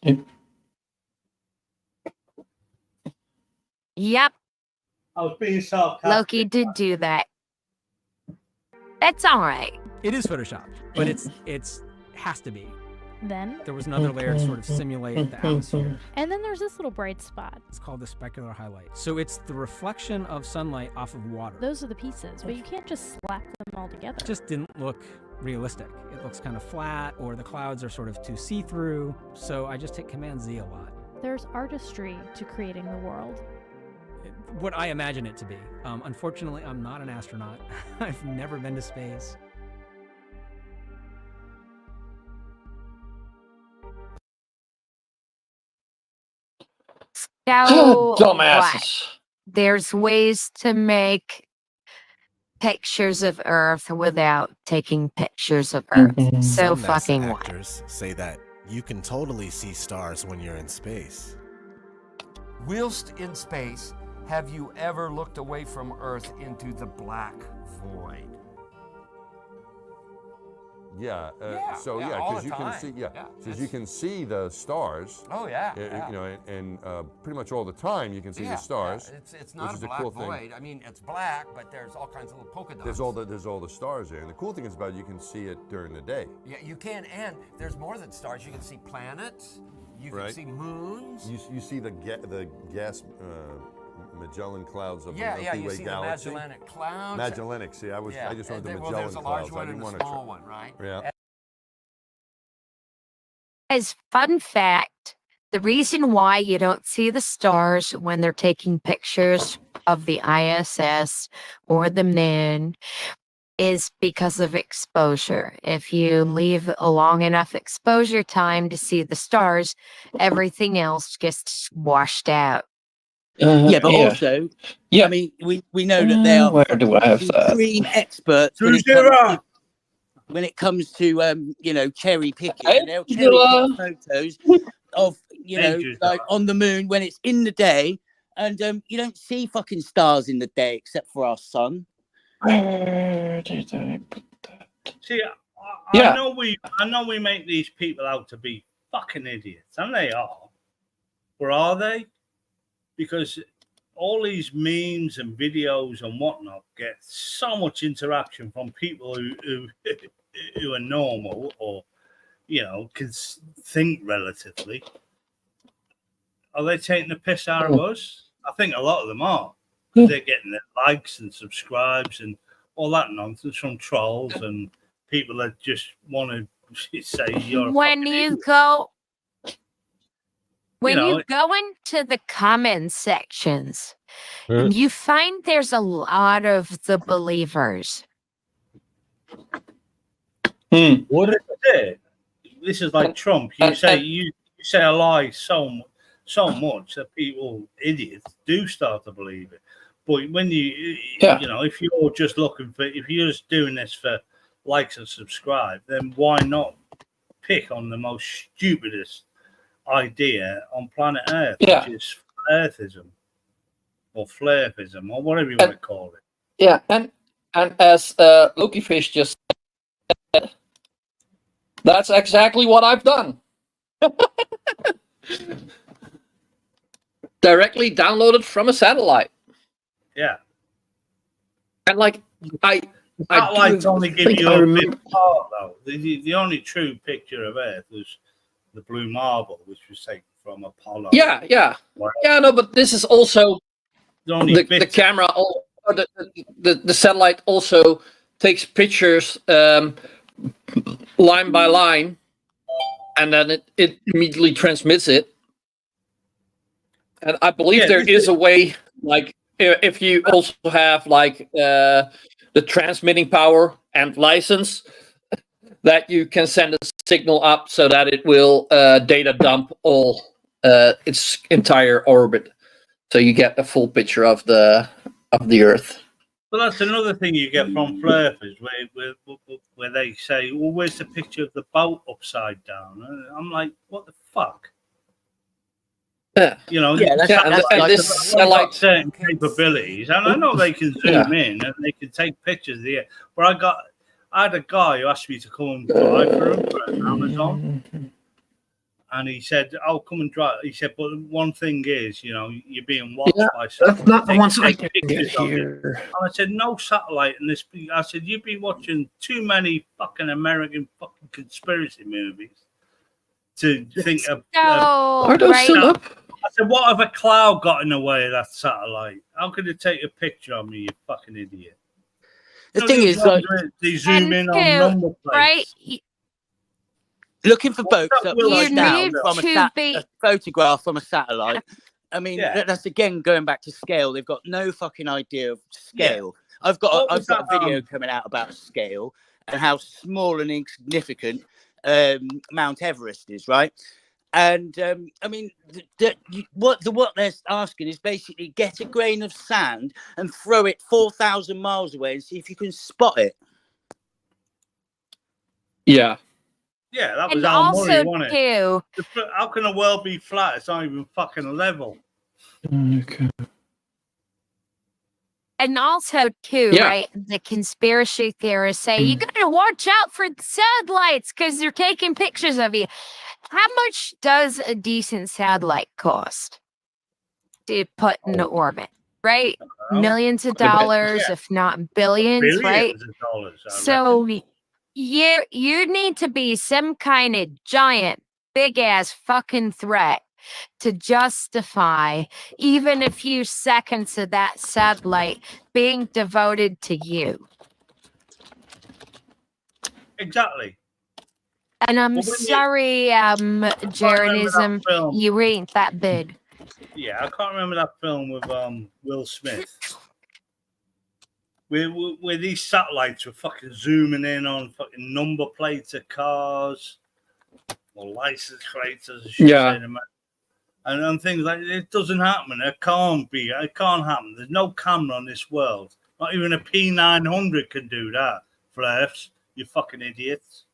Yep. I was being sarcastic. Loki did do that. That's all right. It is Photoshop, but it's has to be. Then There was another layer to sort of simulate the atmosphere. and then there's this little bright spot. It's called the specular highlight. So it's the reflection of sunlight off of water. Those are the pieces, but you can't just slap them all together. It just didn't look realistic. It looks kind of flat, or the clouds are sort of too see-through. So I just hit Command Z a lot. There's artistry to creating the world. What I imagine it to be. Unfortunately, I'm not an astronaut. I've never been to space. So Dumbasses. there's ways to make pictures of Earth without taking pictures of Earth. So Some NASA fucking what? actors say that you can totally see stars when you're in space. Whilst in space, have you ever looked away from Earth into the black void? Yeah. all because the you can time. see. Yeah, because you can see the stars. Oh yeah. Yeah. You know, and pretty much all the time you can see the stars. It's not which a is a black cool void. thing. I mean, it's black, but there's all kinds of little polka dots. There's all the stars there, and the cool thing is about it, you can see it during the day. Yeah, you can, and there's more than stars. You can see planets. You can see moons. You see the gas. Magellan clouds of the Milky you Way see galaxy. the Magellanic Clouds. Magellanic. See, I just wanted the Magellan there's a large clouds. one I didn't and want a to. small one, right? Yeah. As fun fact, the reason why you don't see the stars when they're taking pictures of the ISS or the moon is because of exposure. If you leave a long enough exposure time to see the stars, everything else gets washed out. Yeah, but also, I mean, we know that they are Where do I have that? supreme experts when it comes to cherry picking. And they'll cherry pick photos of like on the moon when it's in the day, and you don't see fucking stars in the day except for our sun. Where did I put that? See, I know we make these people out to be fucking idiots, and they are. Or are they? Because all these memes and videos and whatnot get so much interaction from people who are normal or, can think relatively. Are they taking the piss out of us? I think a lot of them are. they're getting their likes and subscribes and all that nonsense from trolls and people that just want to say you're a when fucking you idiot. go when You know, you go into the comment sections, you find there's a lot of the believers. What is it? This is like Trump. You say a lie so much that people, idiots, do start to believe it. But when you know, if you're just looking for, if you're just doing this for likes and subscribe, then why not pick on the most stupidest idea on planet Earth, which is Earthism or Flairthism or whatever you want to call it. Yeah, and as Lokifish just said, that's exactly what I've done. Directly downloaded from a satellite. Yeah. And like satellites only give you a bit part though. The only true picture of Earth was the blue marble, which was taken from Apollo. Yeah, no, but this is also the camera. The satellite also takes pictures line by line, and then it immediately transmits it. And I believe there is a way, like if you also have like the transmitting power and license, that you can send a signal up so that it will data dump all its entire orbit, so you get a full picture of the Earth. Well, that's another thing you get from flirters, where they say, "Well, where's the picture of the boat upside down?" And I'm like, "What the fuck?" Yeah, you know, this like certain capabilities, and I know they can zoom in and they can take pictures of the air. But I had a guy who asked me to come and drive for him for Amazon, and he said, "I'll come and drive." He said, "But one thing is, you know, you're being watched by someone." That's not the ones I can get here. And I said, "No satellite in this." I said, "You've been watching too many fucking American fucking conspiracy movies to think of." I said, "What if a cloud got in the way of that satellite? How could it take a picture of me, you fucking idiot?" The thing is, like, they zoom in on number plates. Right? Looking for boats upside down from a photograph from a satellite. I mean, that's again going back to scale. They've got no fucking idea of scale. Yeah. I've got a video coming out about scale and how small and insignificant Mount Everest is, right? And I mean, what they're asking is basically get a grain of sand and throw it 4,000 miles away and see if you can spot it. Yeah, that was Al Murray, wasn't it? How can the world be flat? It's not even fucking level. Okay. And also, right, the conspiracy theorists say you got to watch out for the satellites because they're taking pictures of you. How much does a decent satellite cost to put in orbit? Right, millions of dollars, if not billions, right? Of dollars, so you need to be some kind of giant, big ass fucking threat to justify even a few seconds of that satellite being devoted to you. Exactly. And I'm sorry, Jaronism, you ain't that big. Yeah, I can't remember that film with Will Smith. Where these satellites were fucking zooming in on fucking number plates of cars or license plates, as I should say. And things like that. It doesn't happen. It can't happen. There's no camera on this world. Not even a P900 can do that. Flirts, you fucking idiots.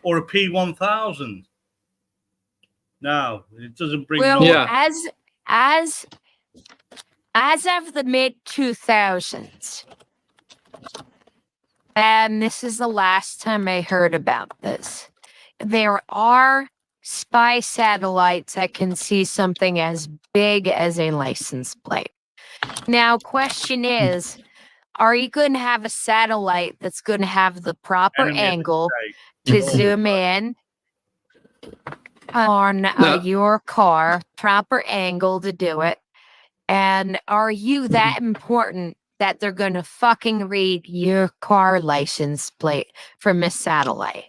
Or a P1000. No, it doesn't bring. As of the mid-2000s, and this is the last time I heard about this, there are spy satellites that can see something as big as a license plate. Now, question is, are you going to have a satellite that's going to have the proper angle to zoom in on your car, proper angle to do it, And are you that important that they're going to fucking read your car license plate from a satellite?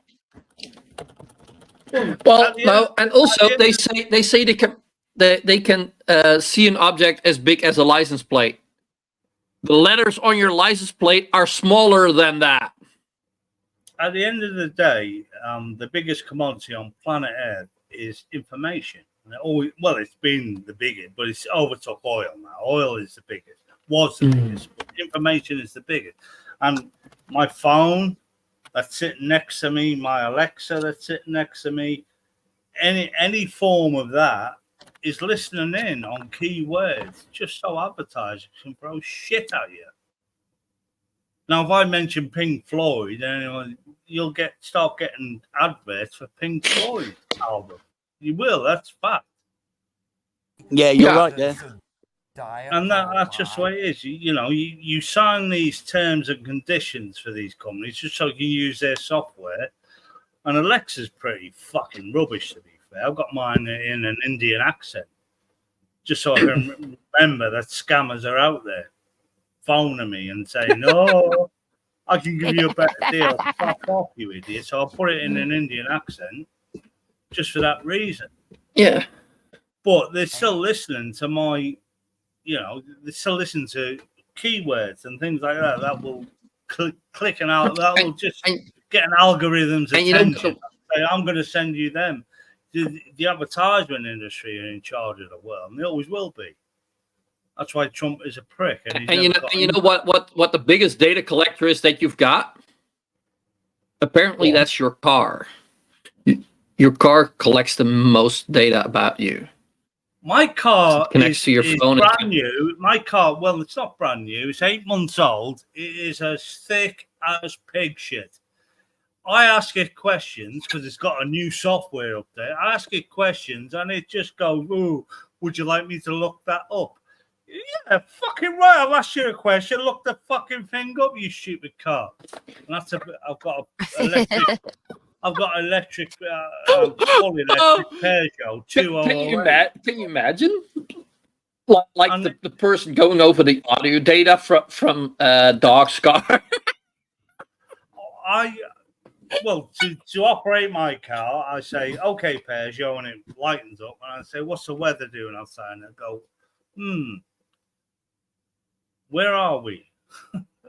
Well, no, and also they say they can see an object as big as a license plate. The letters on your license plate are smaller than that. At the end of the day, the biggest commodity on planet Earth is information. And it's been the biggest, but it's overtook oil now. Oil is the biggest, was the biggest, but information is the biggest. And my phone that's sitting next to me, my Alexa that's sitting next to me, any form of that is listening in on keywords just so advertisers can throw shit at you. Now, if I mention Pink Floyd, you'll start getting adverts for Pink Floyd album. You will. That's fact. Yeah, you're right there. And that's just the way it is. You sign these terms and conditions for these companies just so you can use their software. And Alexa's pretty fucking rubbish, to be fair. I've got mine in an Indian accent, just so I can remember that scammers are out there phoning me and saying, "No, I can give you a better deal." Fuck off, you idiot. So I'll put it in an Indian accent just for that reason. Yeah. But they're still listening to my, they still listen to keywords and things like that. That will click and out. That will just get an algorithm's attention. Say, I'm going to send you them. The advertisement industry are in charge of the world, and they always will be. That's why Trump is a prick. And you know what the biggest data collector is that you've got? Apparently, that's your car. Your car collects the most data about you. My car connects to your phone. Brand new. My car, well, it's not brand new. It's 8 months old. It is as thick as pig shit. I ask it questions because it's got a new software up there. I ask it questions and it just goes, "Ooh, would you like me to look that up?" Yeah, fucking right. I'll ask you a question. Look the fucking thing up, you stupid car. And I've got electric. I've got electric, fully electric Peugeot 208. Can you imagine? Like the person going over the audio data from Dog's car. To operate my car, I say, "Okay, Peugeot," and it lightens up. And I say, "What's the weather doing outside?" And I go, where are we?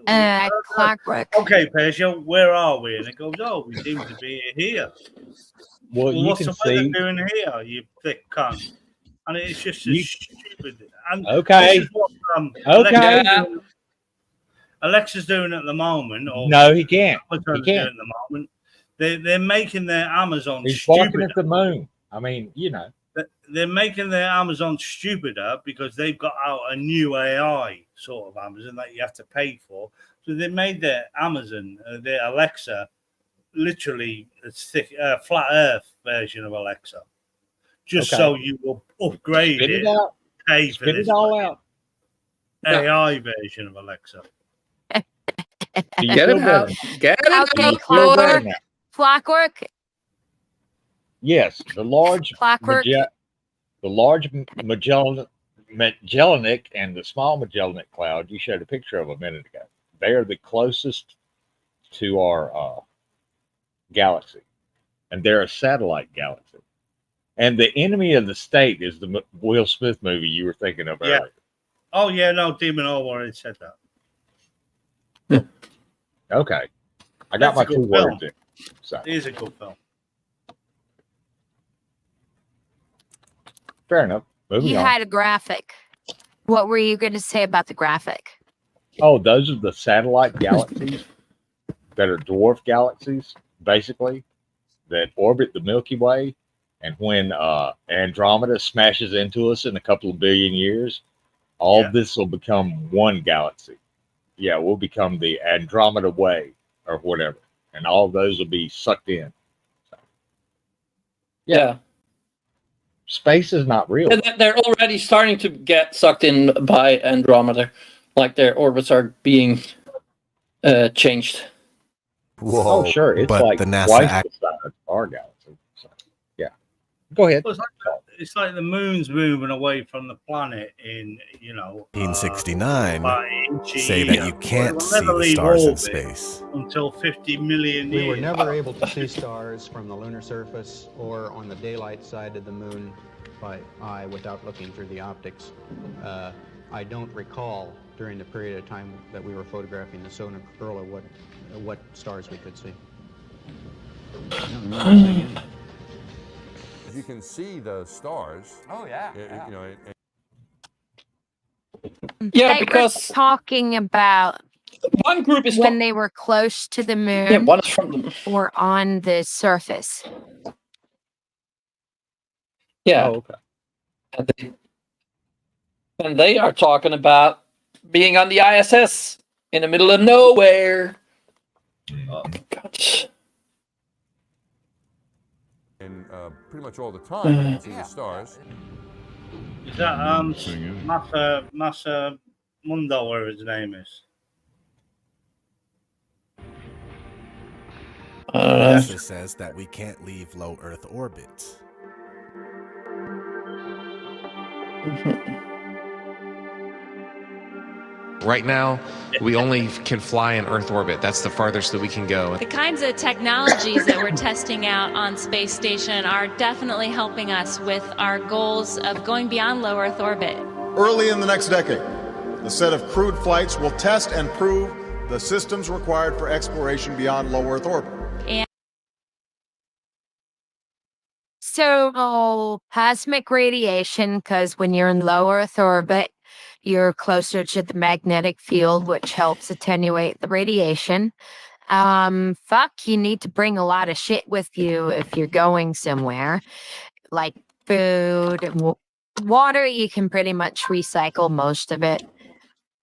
Clockwork. Okay, Peugeot, where are we? And it goes, "Oh, we seem to be here." Well, you what's can the weather see. doing here, you thick cunt? And it's just stupid. And Okay. This is what, Alexa's doing at the moment. Or No, he can't. He doing can't. at the moment. They're making their Amazon He's stupider. barking at the moon. I mean, They're making their Amazon stupider because they've got out a new AI sort of Amazon that you have to pay for. So they made their Amazon, their Alexa, literally a thick, flat Earth version of Alexa, just so you will upgrade Spit it. it out. Pay for Spit this it all out. AI version of Alexa. Get it out. Get it out. Okay, Clockwork. Clockwork. Yes, the large Clockwork. Magellanic and the small Magellanic Cloud you showed a picture of a minute ago. They are the closest to our galaxy, and they're a satellite galaxy. And the enemy of the state is the Will Smith movie you were thinking of earlier. Oh yeah, no, Demon already said that. Okay, I got my 2 words in. So. It is a good film. Fair enough. Moving You on. had a graphic. What were you going to say about the graphic? Oh, those are the satellite galaxies that are dwarf galaxies, basically, that orbit the Milky Way. And when Andromeda smashes into us in a couple of billion years, all this will become one galaxy. Yeah, we'll become the Andromeda Way or whatever. And all of those will be sucked in. So, yeah. Space is not real. And they're already starting to get sucked in by Andromeda. Like their orbits are being changed. Whoa. Oh, sure. It's but like the NASA twice the size of our galaxy. So, yeah. Go ahead. Well, it's like the moon's moving away from the planet in, 1969 by inches. say that you can't see the stars in space. Until 50 million years. We were never able to see stars from the lunar surface or on the daylight side of the moon by eye without looking through the optics. I don't recall during the period of time that we were photographing the solar corona what stars we could see. You can see the stars. Oh yeah. Yeah, They because were talking about one group is when they were close to the moon yeah, one is from them. or on the surface. Yeah. Oh, okay. And they are talking about being on the ISS in the middle of nowhere. Oh, God. And pretty much all the time, you can see the stars. Is that Massa Mundo, whatever his name is? NASA says that we can't leave low Earth orbit. Right now, we only can fly in Earth orbit. That's the farthest that we can go. The kinds of technologies that we're testing out on space station are definitely helping us with our goals of going beyond low Earth orbit. Early in the next decade, the set of crewed flights will test and prove the systems required for exploration beyond low Earth orbit. So, cosmic radiation, because when you're in low Earth orbit, you're closer to the magnetic field, which helps attenuate the radiation. You need to bring a lot of shit with you if you're going somewhere, like food, water. You can pretty much recycle most of it,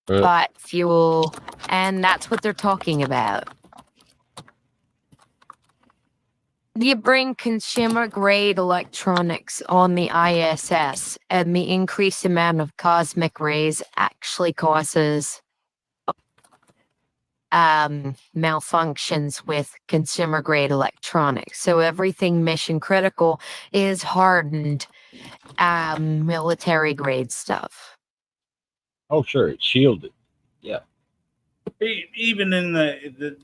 but fuel, and that's what they're talking about. You bring consumer-grade electronics on the ISS, and the increased amount of cosmic rays actually causes malfunctions with consumer-grade electronics. So everything mission-critical is hardened military-grade stuff. Oh, sure, it's shielded. Yeah. Even in the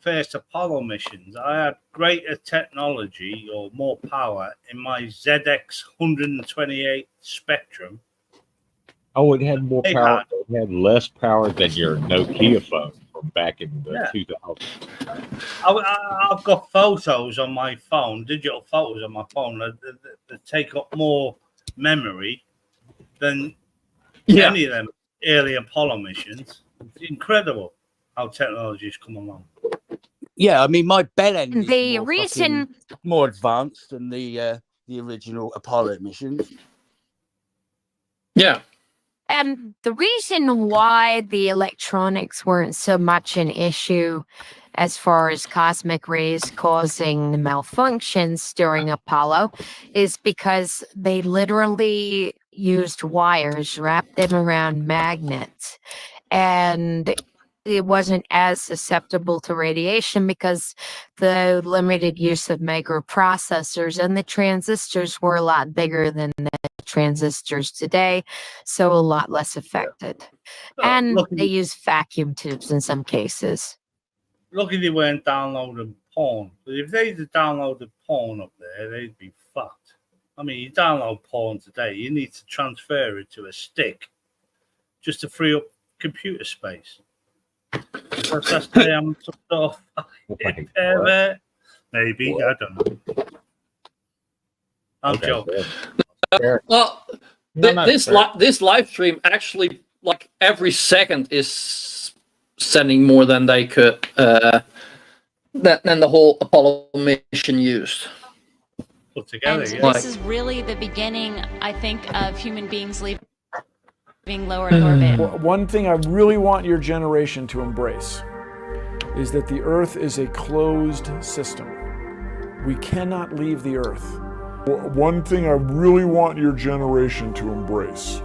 first Apollo missions, I had greater technology or more power in my ZX 128 Spectrum. Oh, it had more power. It had less power than your Nokia phone from back in the 2000s. I've got photos on my phone, digital photos on my phone that take up more memory than any of them early Apollo missions. It's incredible how technology has come along. Yeah, I mean, my bell end is The reason more advanced than the original Apollo missions. Yeah. And the reason why the electronics weren't so much an issue as far as cosmic rays causing malfunctions during Apollo is because they literally used wires, wrapped them around magnets, and it wasn't as susceptible to radiation because the limited use of microprocessors and the transistors were a lot bigger than the transistors today, so a lot less affected. And they use vacuum tubes in some cases. Lucky they weren't downloading porn. But if they'd have downloaded porn up there, they'd be fucked. I mean, you download porn today, you need to transfer it to a stick just to free up computer space. Because that's the some sort of maybe, I don't know. I'm joking. Well, this live stream actually, like every second, is sending more than they could, than the whole Apollo mission used. Put together, And this is really the beginning, I think, of human beings leaving low Earth orbit. One thing I really want your generation to embrace is that the Earth is a closed system. We cannot leave the Earth. One thing I really want your generation to embrace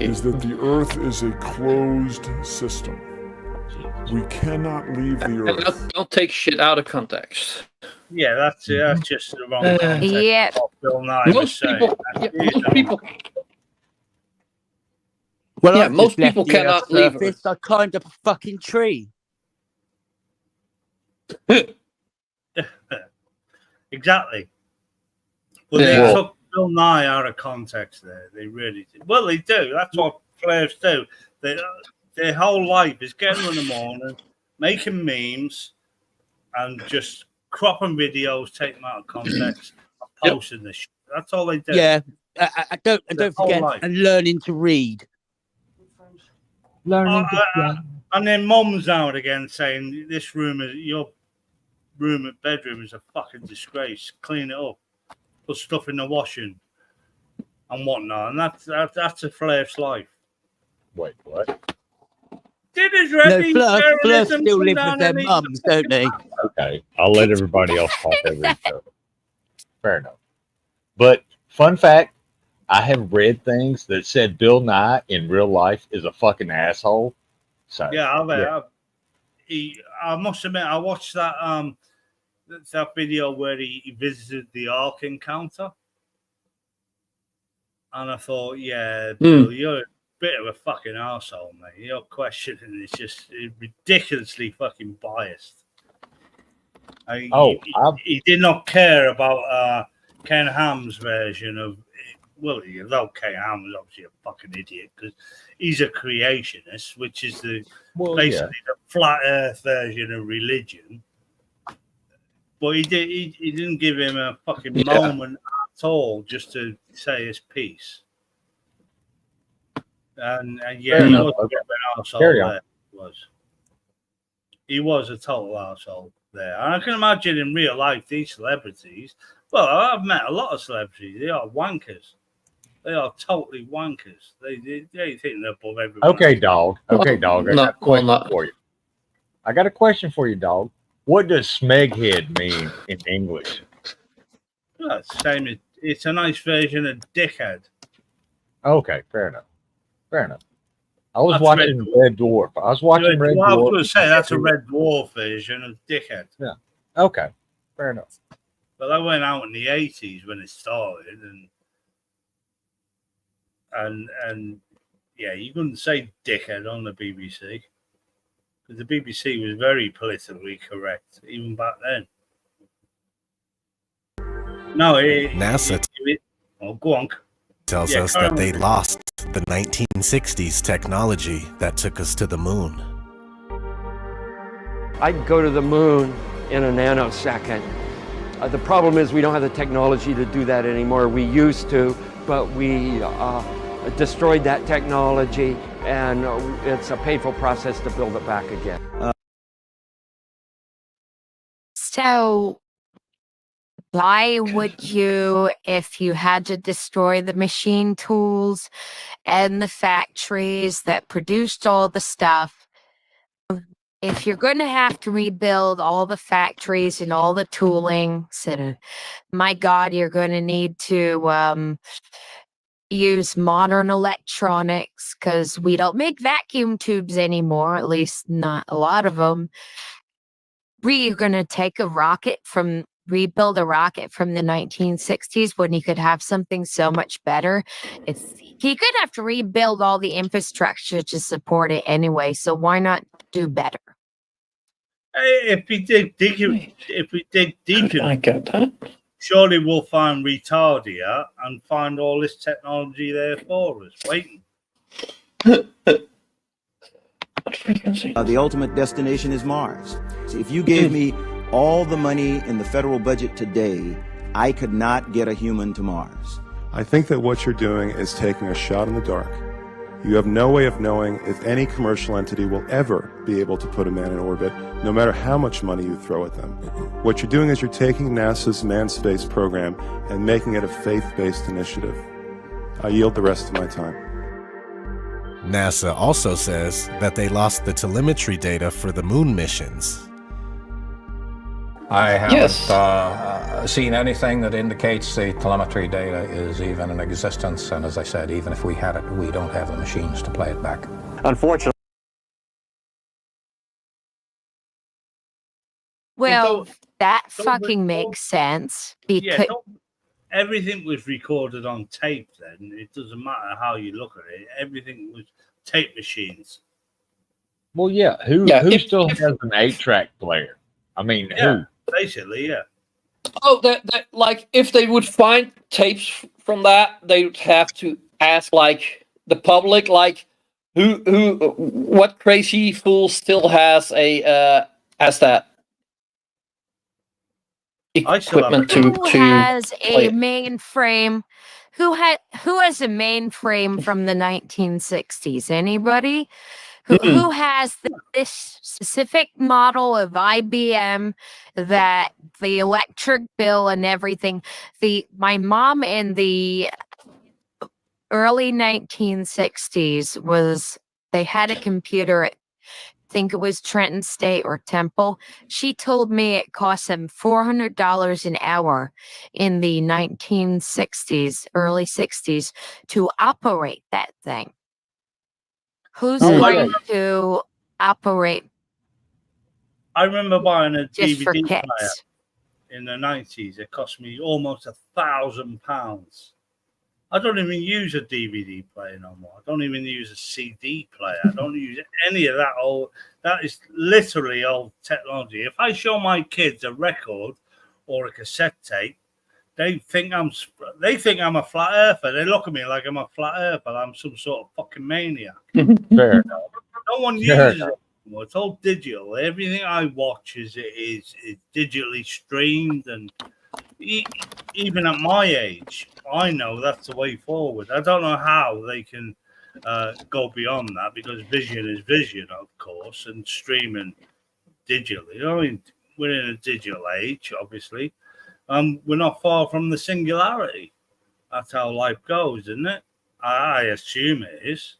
is that the Earth is a closed system. We cannot leave the Earth. Don't take shit out of context. Yeah, that's just the wrong context. Yeah. What Bill Nye was Most saying. people. Well, Yeah, I've most just left people the Earth's cannot leave surface. I climbed up a fucking tree. Exactly. Well, they took Bill Nye out of context there. They really did. Well, they do. That's what players do. Their whole life is getting up in the morning, making memes, and just cropping videos, taking them out of context, and posting this shit. That's all they do. Yeah, I don't forget, and learning to read. And then mum's out again saying this room is your bedroom is a fucking disgrace. Clean it up, put stuff in the washing, and whatnot. And that's a Flair's life. Wait, what? Dinner's No, ready. Fleurs still live with their mums, don't they? Okay, I'll let everybody else talk over each other. Fair enough. But fun fact, I have read things that said Bill Nye in real life is a fucking asshole. So Yeah, I must admit, I watched that that video where he visited the Ark encounter, and I thought, yeah, Bill, you're a bit of a fucking arsehole, mate. Your questioning is just ridiculously fucking biased. He did not care about Ken Ham's version of. Well, although Ken Ham is obviously a fucking idiot because he's a creationist, which is basically the flat Earth version of religion. But he didn't give him a fucking moment at all just to say his piece. And yeah, he was a bit of an arsehole there. He was a total arsehole there. And I can imagine in real life these celebrities. Well, I've met a lot of celebrities. They are wankers. They are totally wankers. They think they're above everyone. Okay, dog. Okay, dog. I got a question for you. I got a question for you, dog. What does smeghead mean in English? Well, it's the same as it's a nice version of dickhead. Okay, fair enough. Fair enough. I was watching Red Dwarf. I was watching Red Dwarf. I was going to say that's a Red Dwarf version of dickhead. Yeah. Okay. Fair enough. But that went out in the 80s when it started, and yeah, you couldn't say dickhead on the BBC because the BBC was very politically correct even back then. No, NASA go on. tells us that they lost the 1960s technology that took us to the moon. I'd go to the moon in a nanosecond. The problem is we don't have the technology to do that anymore. We used to, but we destroyed that technology, and it's a painful process to build it back again. So why would you, if you had to destroy the machine tools and the factories that produced all the stuff, if you're going to have to rebuild all the factories and all the tooling, so my God, you're going to need to use modern electronics because we don't make vacuum tubes anymore, at least not a lot of them. You're going to take rebuild a rocket from the 1960s when you could have something so much better. He could have to rebuild all the infrastructure to support it anyway, so why not do better? If we dig deep enough, I get that. Surely we'll find Retardia and find all this technology there for us, waiting. The ultimate destination is Mars. So if you gave me all the money in the federal budget today, I could not get a human to Mars. I think that what you're doing is taking a shot in the dark. You have no way of knowing if any commercial entity will ever be able to put a man in orbit, no matter how much money you throw at them. What you're doing is you're taking NASA's manned space program and making it a faith-based initiative. I yield the rest of my time. NASA also says that they lost the telemetry data for the moon missions. I haven't seen anything that indicates the telemetry data is even in existence, and as I said, even if we had it, we don't have the machines to play it back. Unfortunately. Well, that don't- fucking makes sense because everything was recorded on tape then. It doesn't matter how you look at it. Everything was tape machines. Well, yeah. Who still has an 8-track player? I mean, who? Basically, yeah. Oh, that like if they would find tapes from that, they would have to ask like the public, like what crazy fool still has that equipment to who has play a it? mainframe? Who has a mainframe from the 1960s? Anybody? Who has this specific model of IBM that the electric bill and everything? My mom in the early 1960s they had a computer at, I think it was Trenton State or Temple. She told me it cost them $400 an hour in the 1960s, early 60s, to operate that thing. Who's going to operate? I remember buying a Just for DVD player kicks. in the 90s. It cost me almost £1,000. I don't even use a DVD player no more. I don't even use a CD player. I don't use any of that old. That is literally old technology. If I show my kids a record or a cassette tape, they think I'm a flat earther. They look at me like I'm a flat earther. I'm some sort of fucking maniac. Fair. No one uses it anymore. It's all digital. Everything I watch is digitally streamed, and even at my age, I know that's the way forward. I don't know how they can go beyond that, because vision is vision, of course, and streaming digitally. I mean, we're in a digital age, obviously. We're not far from the singularity. That's how life goes, isn't it? I assume it is.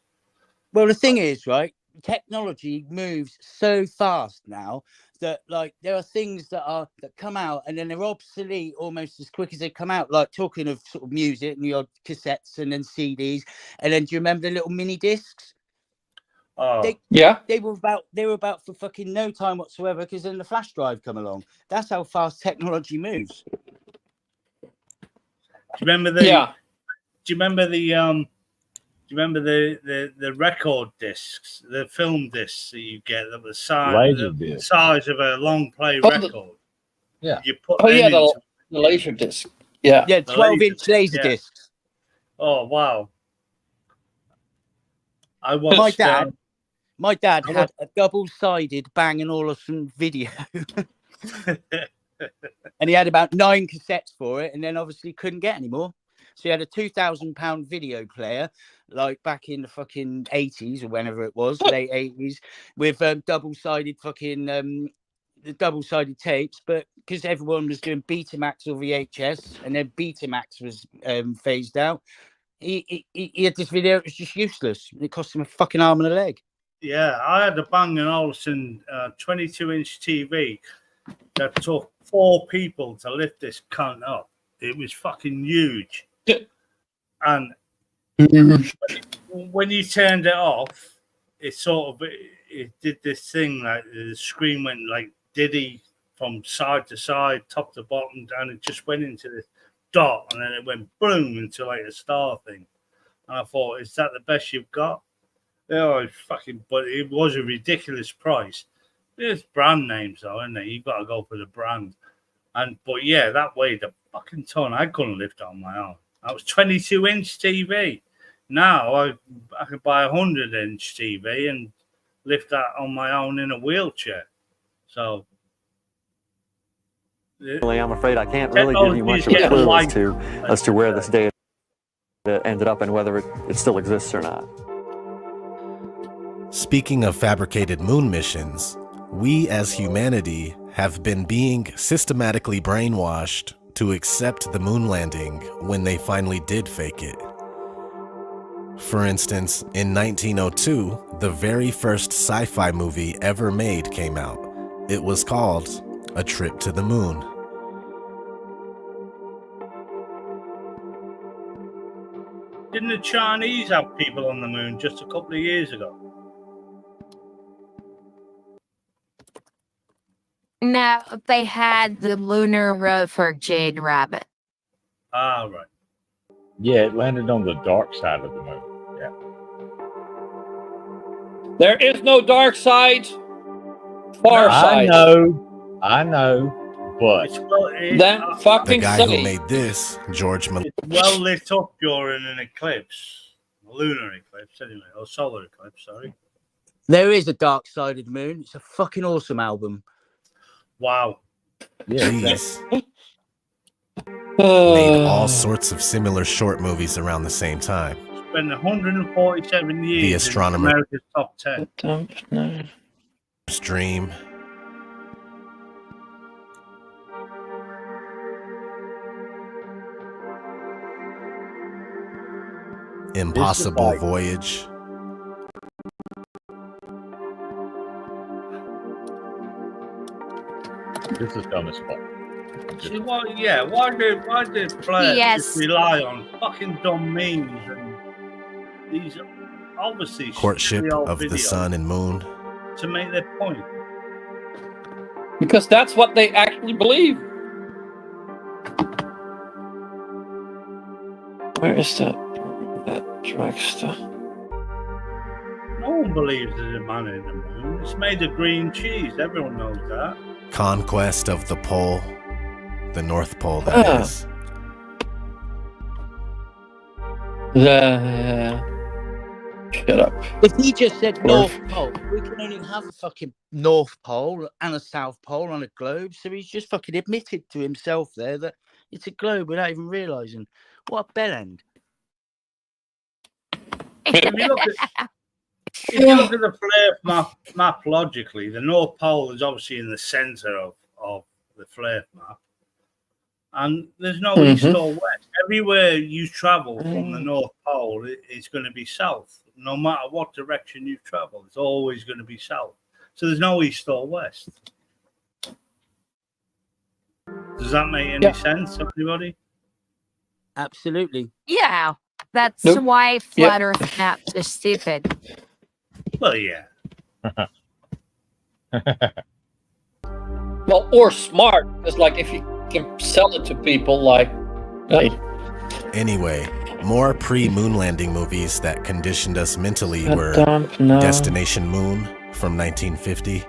Well, the thing is, right, technology moves so fast now that, like, there are things that come out and then they're obsolete almost as quick as they come out. Like, talking of sort of music and your cassettes and then CDs, and then do you remember the little mini discs? They were about for fucking no time whatsoever, because then the flash drive come along. That's how fast technology moves. Do you remember the? Yeah. Do you remember the record discs, the film discs that you get that was the size of a long play record? Yeah. You put the laser disc. Yeah. Yeah, 12-inch laser discs. Oh wow! My dad had a double-sided Bang & Olufsen video. And he had about 9 cassettes for it, and then obviously couldn't get any more. So he had a £2,000 video player, like back in the fucking 80s or whenever it was, late 80s, with double-sided double-sided tapes. But because everyone was doing Betamax or VHS, and then Betamax was phased out, he had this video. It was just useless. It cost him a fucking arm and a leg. Yeah, I had a Bang & Olufsen 22-inch TV that took 4 people to lift this cunt up. It was fucking huge. And when you turned it off, it did this thing, like the screen went like Diddy from side to side, top to bottom, and it just went into this dot, and then it went boom into like a star thing. And I thought, is that the best you've got? Oh, but it was a ridiculous price. There's brand names though, isn't it? You've got to go for the brand. But yeah, that weighed a fucking ton. I couldn't lift it on my own. That was 22-inch TV. Now I could buy a 100-inch TV and lift that on my own in a wheelchair. So I'm afraid I can't really give you much of a clue as to where this data ended up and whether it still exists or not. Speaking of fabricated moon missions, we as humanity have been being systematically brainwashed to accept the moon landing when they finally did fake it. For instance, in 1902, the very first sci-fi movie ever made came out. It was called A Trip to the Moon. didn't the Chinese have people on the moon just a couple of years ago? No, they had the lunar rover Jade Rabbit. Ah, right. Yeah, it landed on the dark side of the moon. Yeah. There is no dark side, far I side. I know, but Then The fucking guy silly. who made this, George Mil- It's well lit up during an eclipse, a lunar eclipse, anyway, or solar eclipse. Sorry. There is a dark side of the moon. It's a fucking awesome album. Wow. Jeez. Made all sorts of similar short movies around the same time. Spent 147 years The in Astronomer's America's top 10. Dream. Impossible Voyage. This is dumb as fuck. See, why did players Yes. just rely on fucking dumb memes and these obviously Courtship silly old of the videos Sun and Moon. to make their point? Because that's what they actually believe. Where is that dragster? No one believes there's a man in the moon. It's made of green cheese. Everyone knows that. Conquest of the Pole. The North Pole, that is. Shut up. If he just said North Pole, we can only have a fucking North Pole and a South Pole on a globe. So he's just fucking admitted to himself there that it's a globe without even realizing. What a bellend. If you look at the flare map logically, the North Pole is obviously in the center of the flare map. And there's no east or west. Everywhere you travel from the North Pole, it's going to be south. No matter what direction you travel, it's always going to be south. So there's no east or west. Does that make any sense, everybody? Absolutely. Yeah, that's Nope. why flat Earth maps are stupid. Well, yeah. Well, or smart, because like if you can sell it to people, like, hey. Anyway, more pre-moon landing movies that conditioned us mentally were don't know. Destination Moon from 1950.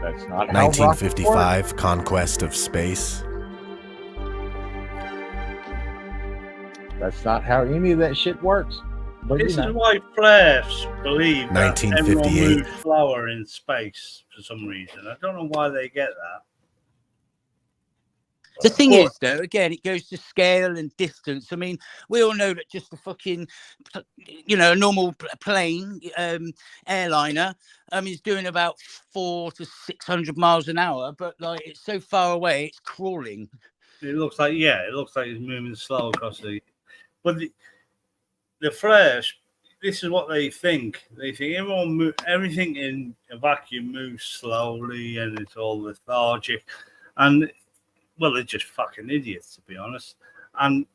That's not how rockets 1955, Conquest of Space. That's not how any of that shit works. But This you know. is why players believe that everyone 1958. moves slower in space for some reason. I don't know why they get that. The thing is, though, again, it goes to scale and distance. I mean, we all know that just a fucking, a normal plane, airliner, is doing about 400 to 600 miles an hour, but like it's so far away, it's crawling. It looks like it's moving slow across the. But the flares, this is what they think. They think everything in a vacuum moves slowly and it's all lethargic, and well, they're just fucking idiots, to be honest. And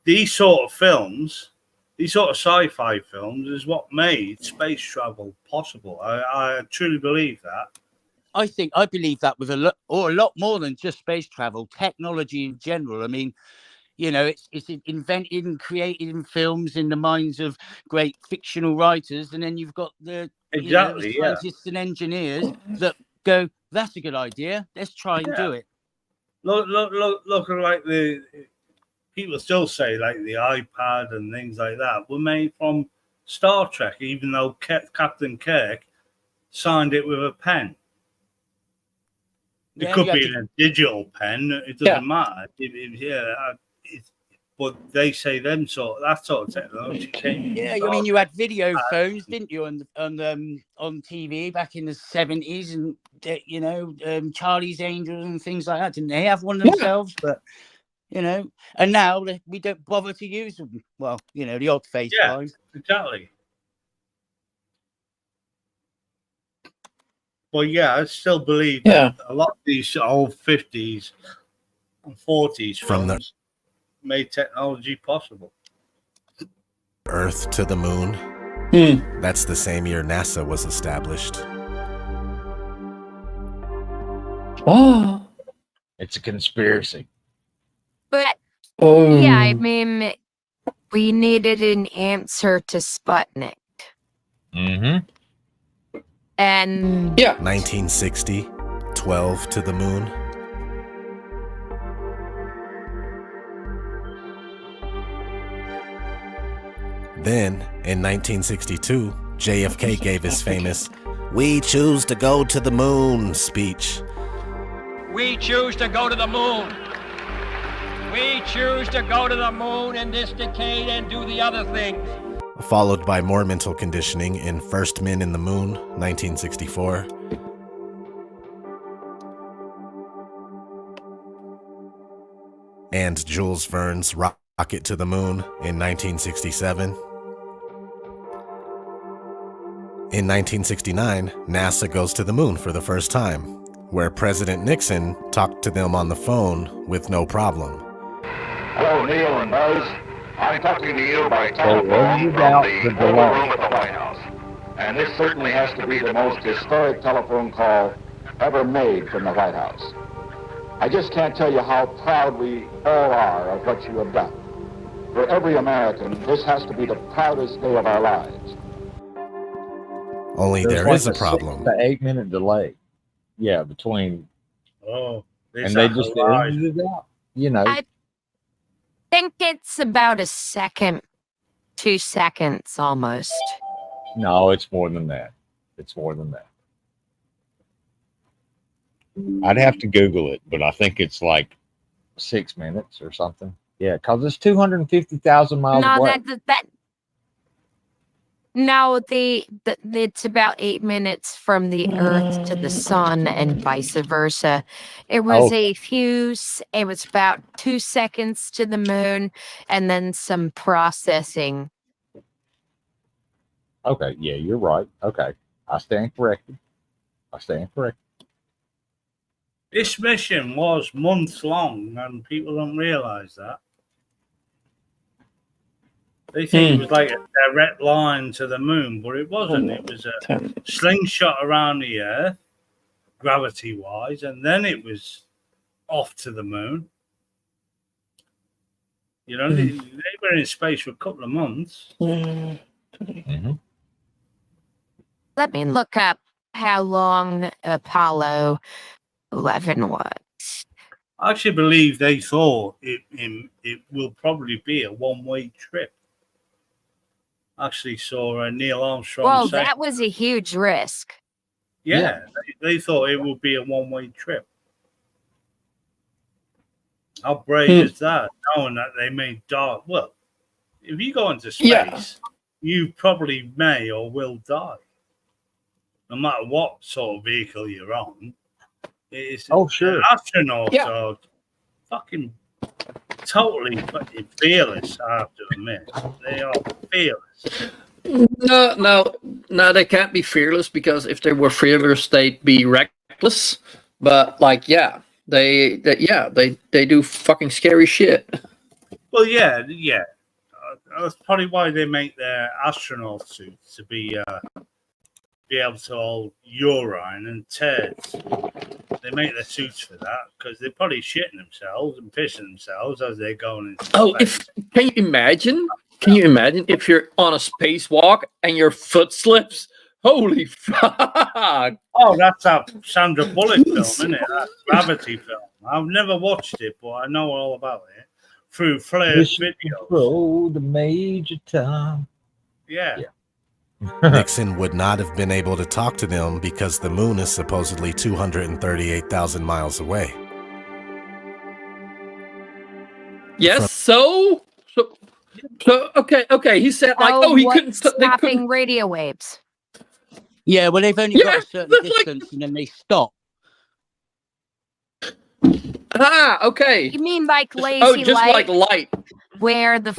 these sort of films, these sort of sci-fi films, is what made space travel possible. I truly believe that. I believe that with a lot more than just space travel, technology in general. I mean, it's invented and created in films in the minds of great fictional writers, and then you've got the scientists and engineers that go, "That's a good idea. Let's try and do it." Look at like the people still say like the iPad and things like that were made from Star Trek, even though Captain Kirk signed it with a pen. It could be in a digital pen. It doesn't matter. But they say that sort of technology came. Yeah, I mean, you had video phones, didn't you, on TV back in the 70s, and Charlie's Angels and things like that. Didn't they have one themselves? But and now we don't bother to use them. Well, the odd face. Yeah, 5. exactly. But yeah, I still believe that a lot of these old 50s and 40s films made technology possible. Earth to the moon. That's the same year NASA was established. Oh, it's a conspiracy. But yeah, I mean, we needed an answer to Sputnik. Mm-hmm. And 1960, 12 to the moon. Then, in 1962, JFK gave his famous "We choose to go to the moon" speech. We choose to go to the moon. We choose to go to the moon in this decade and do the other things. Followed by more mental conditioning in First Men in the Moon, 1964. And Jules Verne's Rocket to the Moon in 1967. In 1969, NASA goes to the moon for the first time, where President Nixon talked to them on the phone with no problem. Hello, Neil and Buzz. I'm talking to you by telephone from the Oval Room at the White House. And this certainly has to be the most historic telephone call ever made from the White House. I just can't tell you how proud we all are of what you have done. For every American, this has to be the proudest day of our lives. Only there is a problem. 6 to 8 minute delay. Yeah, between. Oh, and they just edited it out. You know. I think it's about a second, 2 seconds almost. No, it's more than that. It's more than that. I'd have to Google it, but I think it's like 6 minutes or something. Yeah, because it's 250,000 miles away. It's about 8 minutes from the Earth to the Sun and vice versa. It was it was about 2 seconds to the moon and then some processing. Okay, yeah, you're right. Okay, I stand corrected. This mission was months long, and people don't realize that. They think it was like a direct line to the moon, but it wasn't. It was a slingshot around the Earth, gravity-wise, and then it was off to the moon. You know, they were in space for a couple of months. Mm-hmm. Let me look up how long Apollo 11 was. I actually believe they thought it will probably be a one-way trip. Actually saw Neil Armstrong. Well, that was a huge risk. Yeah. They thought it would be a one-way trip. How brave is that? Knowing that they may die. Well, if you go into space, you probably may or will die. No matter what sort of vehicle you're on. It's sure. Astronauts are fucking totally fucking fearless, I have to admit. They are fearless. No, they can't be fearless, because if they were fearless, they'd be reckless. But they do fucking scary shit. Well, yeah. That's probably why they make their astronaut suits, to be able to hold urine and turds. They make their suits for that because they're probably shitting themselves and pissing themselves as they're going into space. Can you imagine if you're on a spacewalk and your foot slips? Holy fuck! Oh, that's a Sandra Bullock film, isn't it? That Gravity film. I've never watched it, but I know all about it through Flair's videos. The Major Tom. Yeah. Nixon would not have been able to talk to them because the moon is supposedly 238,000 miles away. Yes, so okay. He said he couldn't stopping radio waves. Yeah, well, they've only got a certain distance and then they stop. Okay. You mean like lazy just light? like light, where the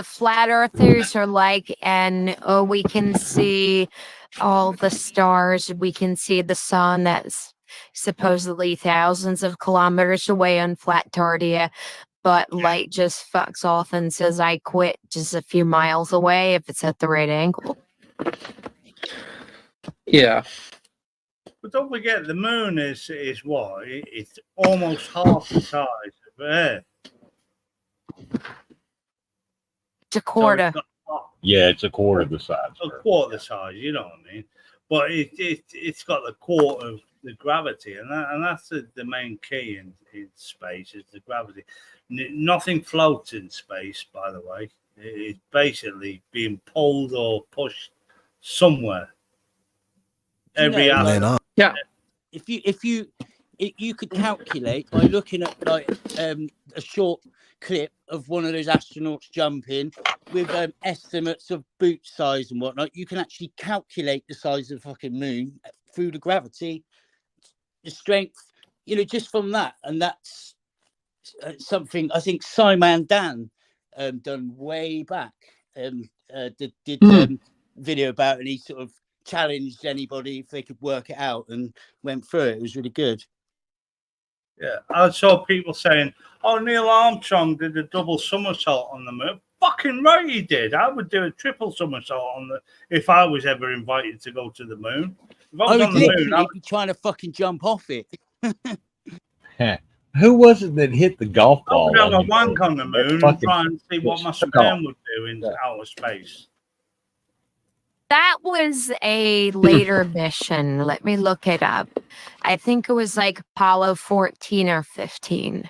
flat earthers are like, and we can see all the stars. We can see the sun that's supposedly thousands of kilometers away on flat Tardia, but light just fucks off and says I quit just a few miles away if it's at the right angle. Yeah. But don't forget, the moon is what? It's almost half the size of Earth. It's a quarter. Yeah, it's a quarter the size. A quarter the size, you know what I mean? But it's got the quarter of the gravity, and that's the main key in space is the gravity. Nothing floats in space, by the way. It's basically being pulled or pushed somewhere. Every hour. Yeah. If you could calculate by looking at like a short clip of one of those astronauts jumping with estimates of boot size and whatnot, you can actually calculate the size of the fucking moon through the gravity, the strength, just from that. And that's something I think Simon Dan done way back. Did video about, and he sort of challenged anybody if they could work it out and went through it. It was really good. Yeah, I saw people saying, "Oh, Neil Armstrong did a double somersault on the moon." Fucking right, he did. I would do a triple somersault if I was ever invited to go to the moon. If I was on the moon, I'd be trying to fucking jump off it. Who was it that hit the golf ball? I would have a wank on the moon and try and see what my sperm would do in outer space. That was a later mission. Let me look it up. I think it was like Apollo 14 or 15.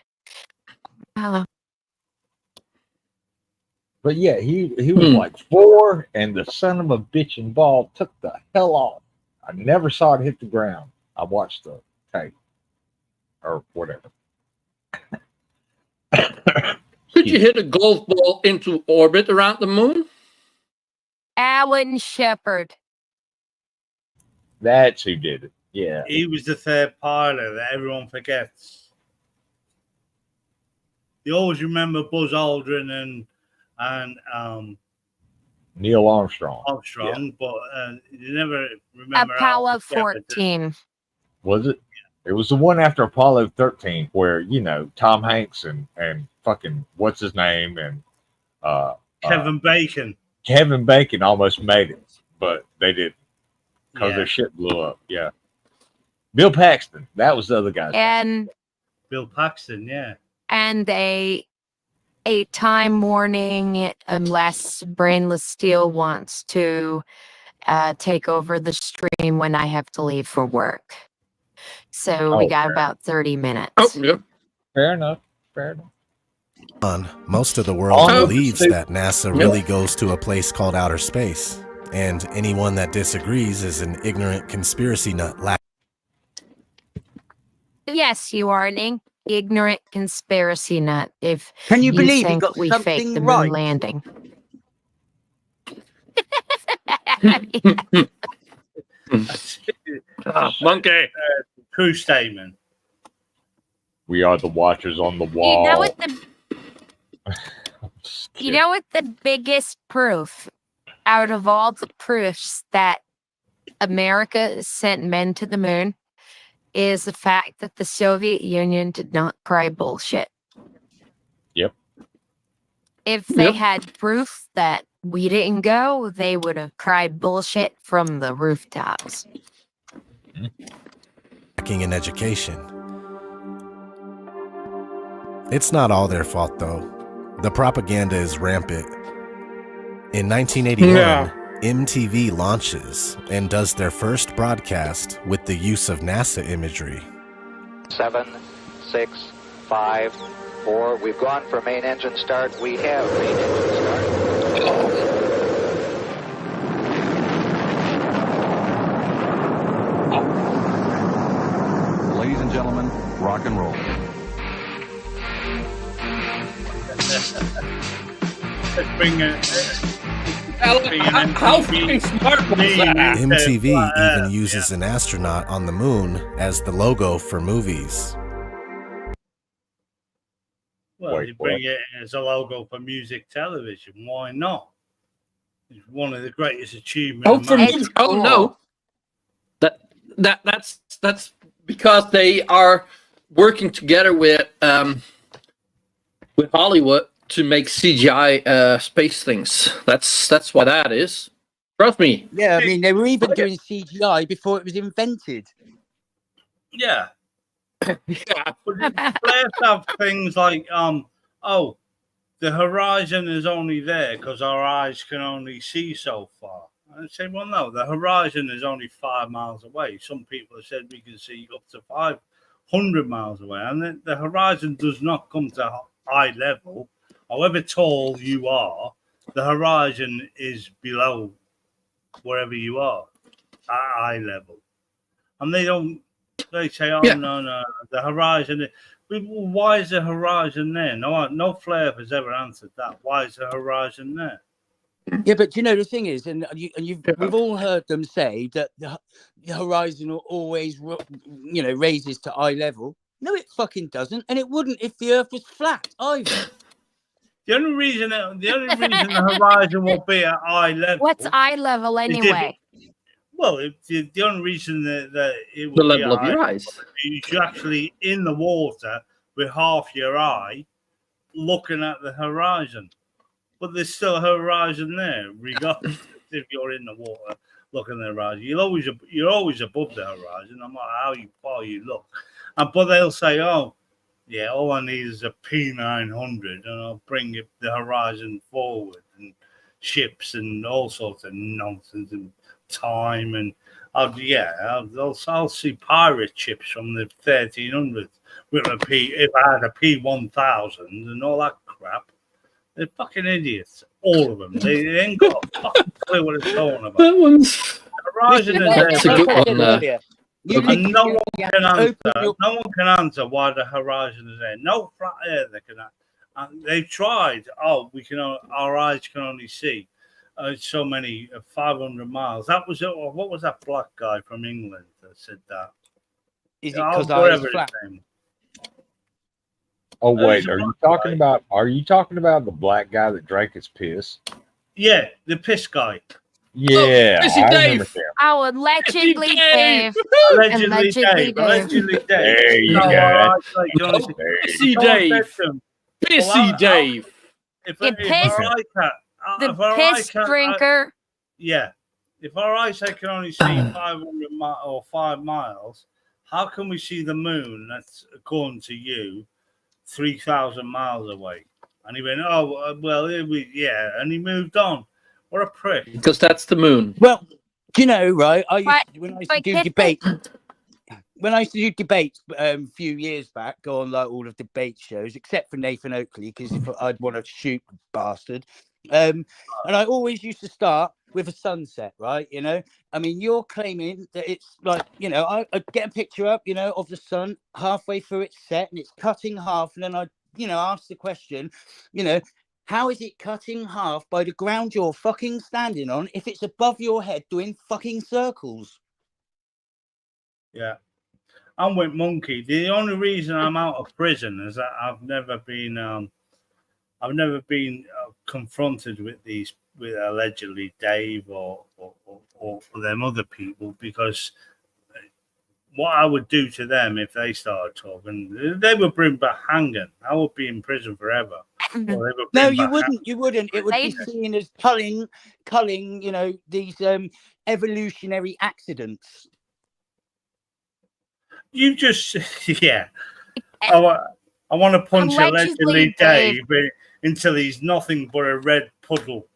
But yeah, he was like 4, and the son of a bitchin' ball took the hell off. I never saw it hit the ground. I watched the tape or whatever. Could you hit a golf ball into orbit around the moon? Alan Shepard. That's who did it. Yeah. He was the third pilot that everyone forgets. You always remember Buzz Aldrin and Neil Armstrong. But you never remember Apollo 14. Was it? It was the one after Apollo 13 where, Tom Hanks and fucking what's his name and Kevin Bacon. Kevin Bacon almost made it, but they didn't because their shit blew up. Yeah. Bill Paxton. That was the other guy. And Bill Paxton, yeah. And a time warning unless Brainless Steel wants to take over the stream when I have to leave for work. So we got about 30 minutes. Oh, yeah. Fair enough. Most of the world believes that NASA really goes to a place called outer space, and anyone that disagrees is an ignorant conspiracy nut. Yes, you are an ignorant conspiracy nut. If Can you believe think he got we something faked the moon right? landing? Monkey. True statement. We are the watchers on the wall. You know what the biggest proof out of all the proofs that America sent men to the moon is the fact that the Soviet Union did not cry bullshit. Yep. If they had proof that we didn't go, they would have cried bullshit from the rooftops. Lacking in education. It's not all their fault, though. The propaganda is rampant. In 1981, MTV launches and does their first broadcast with the use of NASA imagery. 7, 6, 5, 4. We've gone for main engine start. We have main engine start. Ladies and gentlemen, rock and roll. Let's bring it. How fucking smart was that? MTV even uses an astronaut on the moon as the logo for movies. Well, you bring it as a logo for music television. Why not? It's one of the greatest achievements. No, that's because they are working together with Hollywood to make CGI space things. That's why that is. Trust me. Yeah, I mean, they were even doing CGI before it was invented. Yeah. Yeah. But players have things like, oh, the horizon is only there because our eyes can only see so far. I say, well, no, the horizon is only 5 miles away. Some people have said we can see up to 500 miles away. And the horizon does not come to eye level. However tall you are, the horizon is below wherever you are at eye level. And they say, oh, yeah. No, the horizon. Why is the horizon there? No flare has ever answered that. Why is the horizon there? Yeah, but you know the thing is, we've all heard them say that the horizon always, raises to eye level. No, it fucking doesn't, and it wouldn't if the Earth was flat either. The only reason the horizon will be at eye level. What's eye level anyway? The only reason that it will the level of your eyes. You're actually in the water with half your eye looking at the horizon. But there's still a horizon there, regardless if you're in the water looking at the horizon. You're always above the horizon, no matter how far you look. But they'll say, oh, yeah, all I need is a P900 and I'll bring the horizon forward, and ships and all sorts of nonsense and time. And I'll see pirate ships from the 1300s with if I had a P1000 and all that crap. They're fucking idiots, all of them. They ain't got a fucking clue what they're talking about. That one's the horizon is there. And no one can answer why the horizon is there. No flat earther can. They've tried. Oh, our eyes can only see so many 500 miles. That was what was that black guy from England that said that? Is it because I was flat? Oh wait, are you talking about the black guy that drank his piss? Yeah, the piss guy. Yeah, I remember him. Oh, allegedly Dave. Allegedly Dave. There you go. Pissy Dave. Pissy Dave. The piss drinker. Yeah. If our eyesight can only see 500 or 5 miles, how can we see the moon? That's according to you. 3,000 miles away, and he went, oh well, and he moved on. What a prick! Because that's the moon. Well, do you know, right? When I used to do debates a few years back, go on like all of the debate shows, except for Nathan Oakley, because if I'd want to shoot the bastard. And I always used to start with a sunset, right? I mean, you're claiming that it's like, I get a picture up, of the sun halfway through its set and it's cutting half. And then I, ask the question, how is it cutting half by the ground you're fucking standing on if it's above your head doing fucking circles? Yeah. I'm with Monkey. The only reason I'm out of prison is that I've never been confronted with allegedly Dave or them other people, because what I would do to them if they started talking, they would bring back hanging. I would be in prison forever. No, you wouldn't. You wouldn't. It would be seen as culling, these evolutionary accidents. You just, yeah. I want to punch allegedly Dave until he's nothing but a red puddle.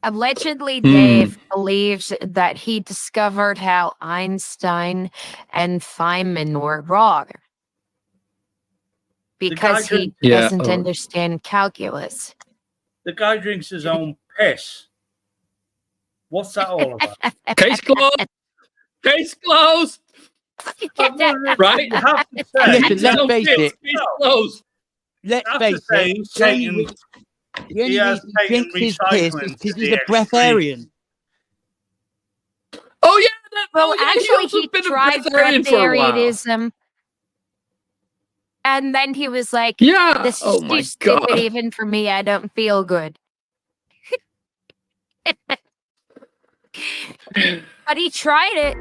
Allegedly, Dave believes that he discovered how Einstein and Feynman were wrong because he doesn't understand calculus. The guy drinks his own piss. What's that all about? Case closed. Case closed. Right? You have to say. Listen, let's face it. Case closed. Let's face it. The only reason he drinks his piss is because he's a breatharian. Oh yeah, actually he tried breatharianism, and then he was like, "This is too stupid even for me. I don't feel good." But he tried it.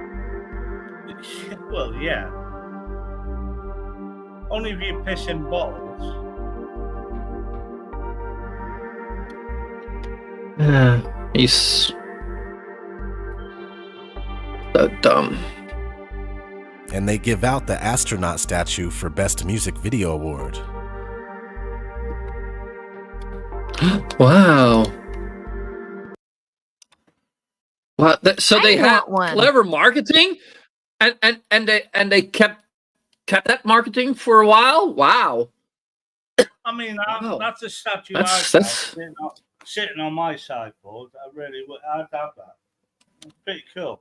Well, yeah. Only if you're pissing bottles. He's so dumb. And they give out the astronaut statue for Best Music Video Award. Wow. Well, so they had one. clever marketing, and they kept that marketing for a while. Wow. I mean, that's a statue That's sitting on my sideboard. I'd have that. It's pretty cool.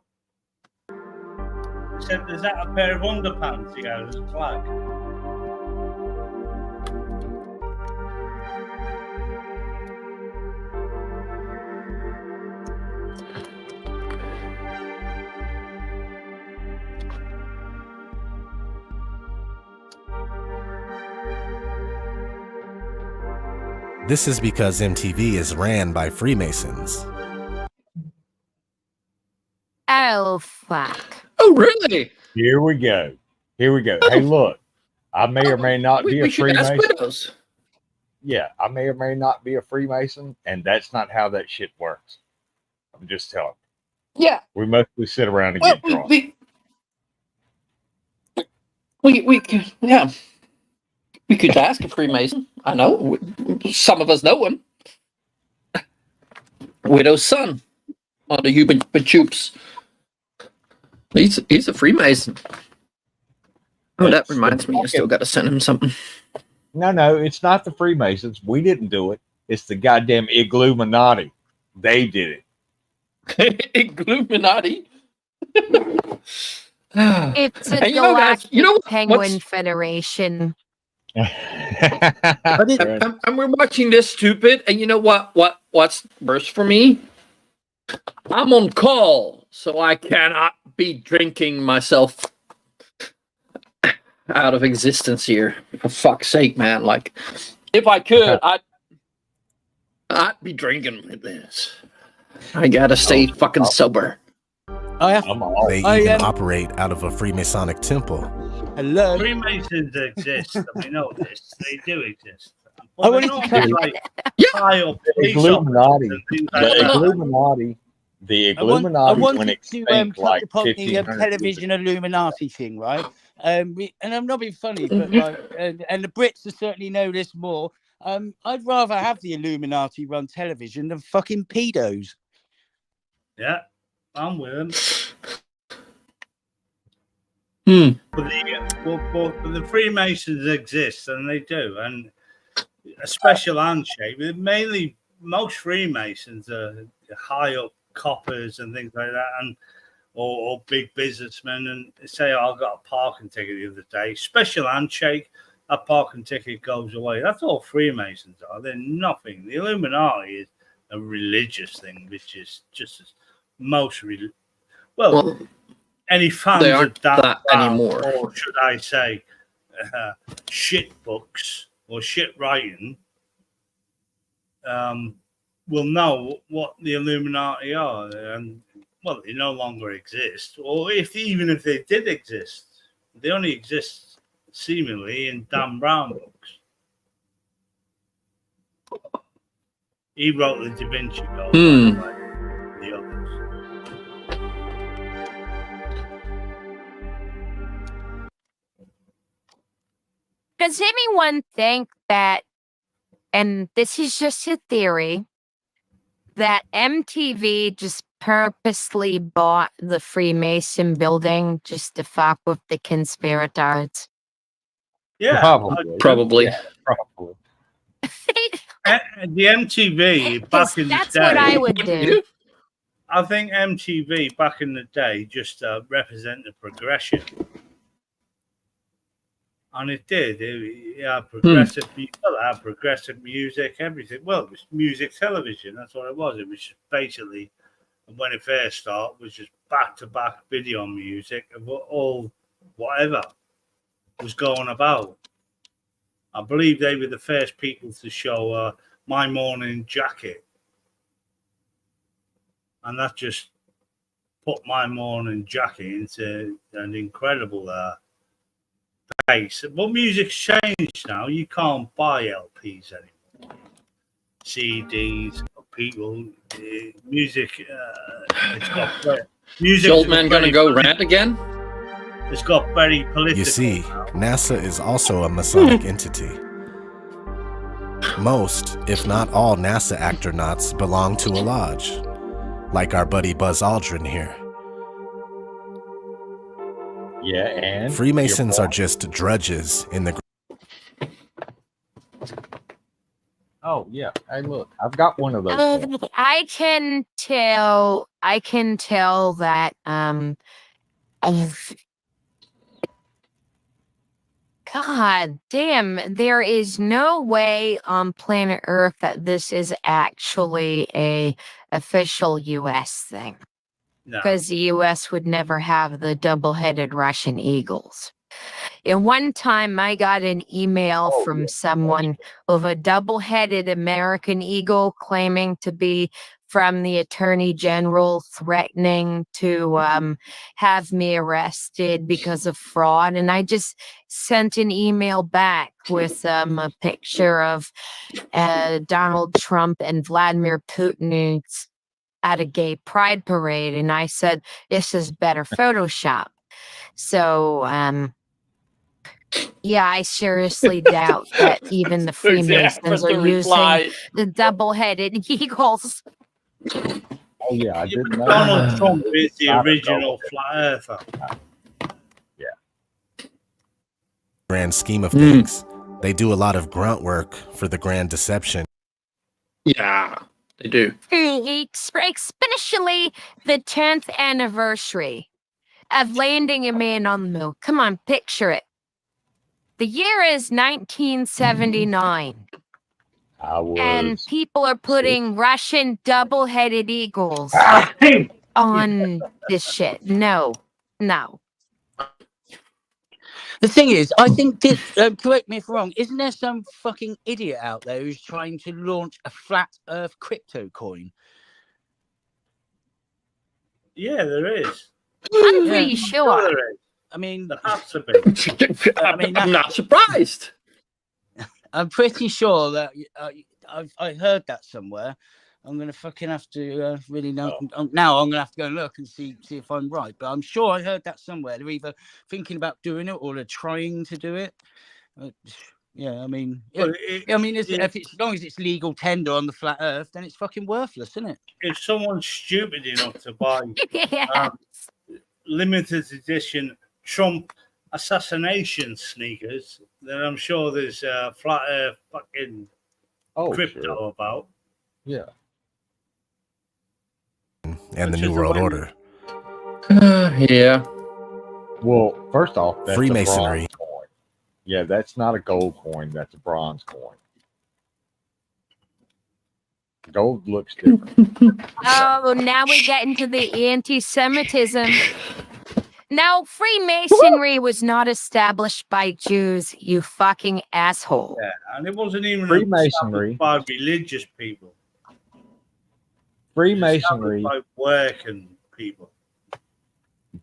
Except there's that a pair of underpants he has as a flag. This is because MTV is ran by Freemasons. Oh, fuck. Oh, really? Here we go. Hey, look, I may or may not be a Freemason. Yeah, I may or may not be a Freemason, and that's not how that shit works. I'm just telling you. Yeah. We mostly sit around and get drunk. We could, yeah. We could ask a Freemason. I know. Some of us know one. Widow's son on the Human Choops. He's a Freemason. Oh, that reminds me. I still got to send him something. No, it's not the Freemasons. We didn't do it. It's the goddamn Illuminati. They did it. Illuminati? It's a Galactic Penguin Federation. And we're watching this stupid, and you know what's worse for me? I'm on call, so I cannot be drinking myself out of existence here. For fuck's sake, man! Like, if I could, I'd be drinking with this. I gotta stay fucking sober. They even operate out of a Freemasonic temple. Hello. Freemasons exist. We know this. They do exist. I But want they're to not like high up The police Illuminati. officers and things The like that. Illuminati when wanted it to spent like touch upon the 1500 television Illuminati thing, right? And I'm not being funny, but like, and the Brits will certainly know this more. I'd rather have the Illuminati run television than fucking pedos. Yeah, I'm with them. But the Freemasons exist, and they do, and a special handshake. Mainly, most Freemasons are high up coppers and things like that, and or big businessmen, and say, "Oh, I got a parking ticket the other day." Special handshake, a parking ticket goes away. That's all Freemasons are. They're nothing. The Illuminati is a religious thing, which is just as most well. Any fans they of aren't that anymore, or should I say, shit books or shit writing, will know what the Illuminati are, and well, they no longer exist. Or even if they did exist, they only exist seemingly in Dan Brown books. He wrote the Da Vinci Code, like the others. Does anyone think that, and this is just a theory, that MTV just purposely bought the Freemason building just to fuck with the conspirators? Yeah, probably. Yeah, probably. The MTV back in the day. That's what I would do. I think MTV back in the day just represented progression. And it did. It had progressive music, everything. Well, it was music television. That's what it was. It was just basically, when it first started, was just back-to-back video music of all whatever was going about. I believe they were the first people to show My Morning Jacket. and that just put my morning jacket into an incredible pace. But music's changed now. You can't buy LPs anymore. CDs, people, music. It's got music. Shultman gonna go rant again? It's got very political. You see, NASA is also a Masonic entity. Most, if not all, NASA astronauts belong to a lodge, like our buddy Buzz Aldrin here. Yeah, and Freemasons are just drudges in the. Oh yeah, hey look, I've got one of those. I can tell that God damn, there is no way on planet Earth that this is actually a official US thing. Because the US would never have the double-headed Russian eagles. And one time I got an email from someone of a double-headed American eagle claiming to be from the Attorney General, threatening to have me arrested because of fraud. And I just sent an email back with a picture of Donald Trump and Vladimir Putin at a gay pride parade. And I said, this is better Photoshop. So, yeah, I seriously doubt that even the Freemasons are using the double-headed eagles. Oh yeah, I didn't know. Donald Trump is the original flat earther. Yeah. Grand scheme of things, they do a lot of grunt work for the grand deception. Yeah, they do. Especially the 10th anniversary of landing a man on the moon. Come on, picture it. The year is 1979. And people are putting Russian double-headed eagles on this shit. No. The thing is, I think, correct me if I'm wrong, isn't there some fucking idiot out there who's trying to launch a flat earth crypto coin? Yeah, there is. I'm pretty sure. There is. I mean, there has to be. I'm not surprised. I'm pretty sure that I heard that somewhere. I'm gonna fucking have to really know. Now I'm gonna have to go and look and see if I'm right. But I'm sure I heard that somewhere. They're either thinking about doing it or they're trying to do it. Yeah, I mean, if it's as long as it's legal tender on the flat Earth, then it's fucking worthless, isn't it? If someone's stupid enough to buy limited edition Trump assassination sneakers, then I'm sure there's flat earth fucking crypto about. Yeah. And the New World Order. Yeah. Well, first off, that's Freemasonry. A bronze coin. Yeah, that's not a gold coin. That's a bronze coin. Gold looks different. Oh, now we get into the anti-Semitism. No, Freemasonry was not established by Jews, you fucking asshole. Yeah, and it wasn't even Freemasonry by religious people. Freemasonry by working people.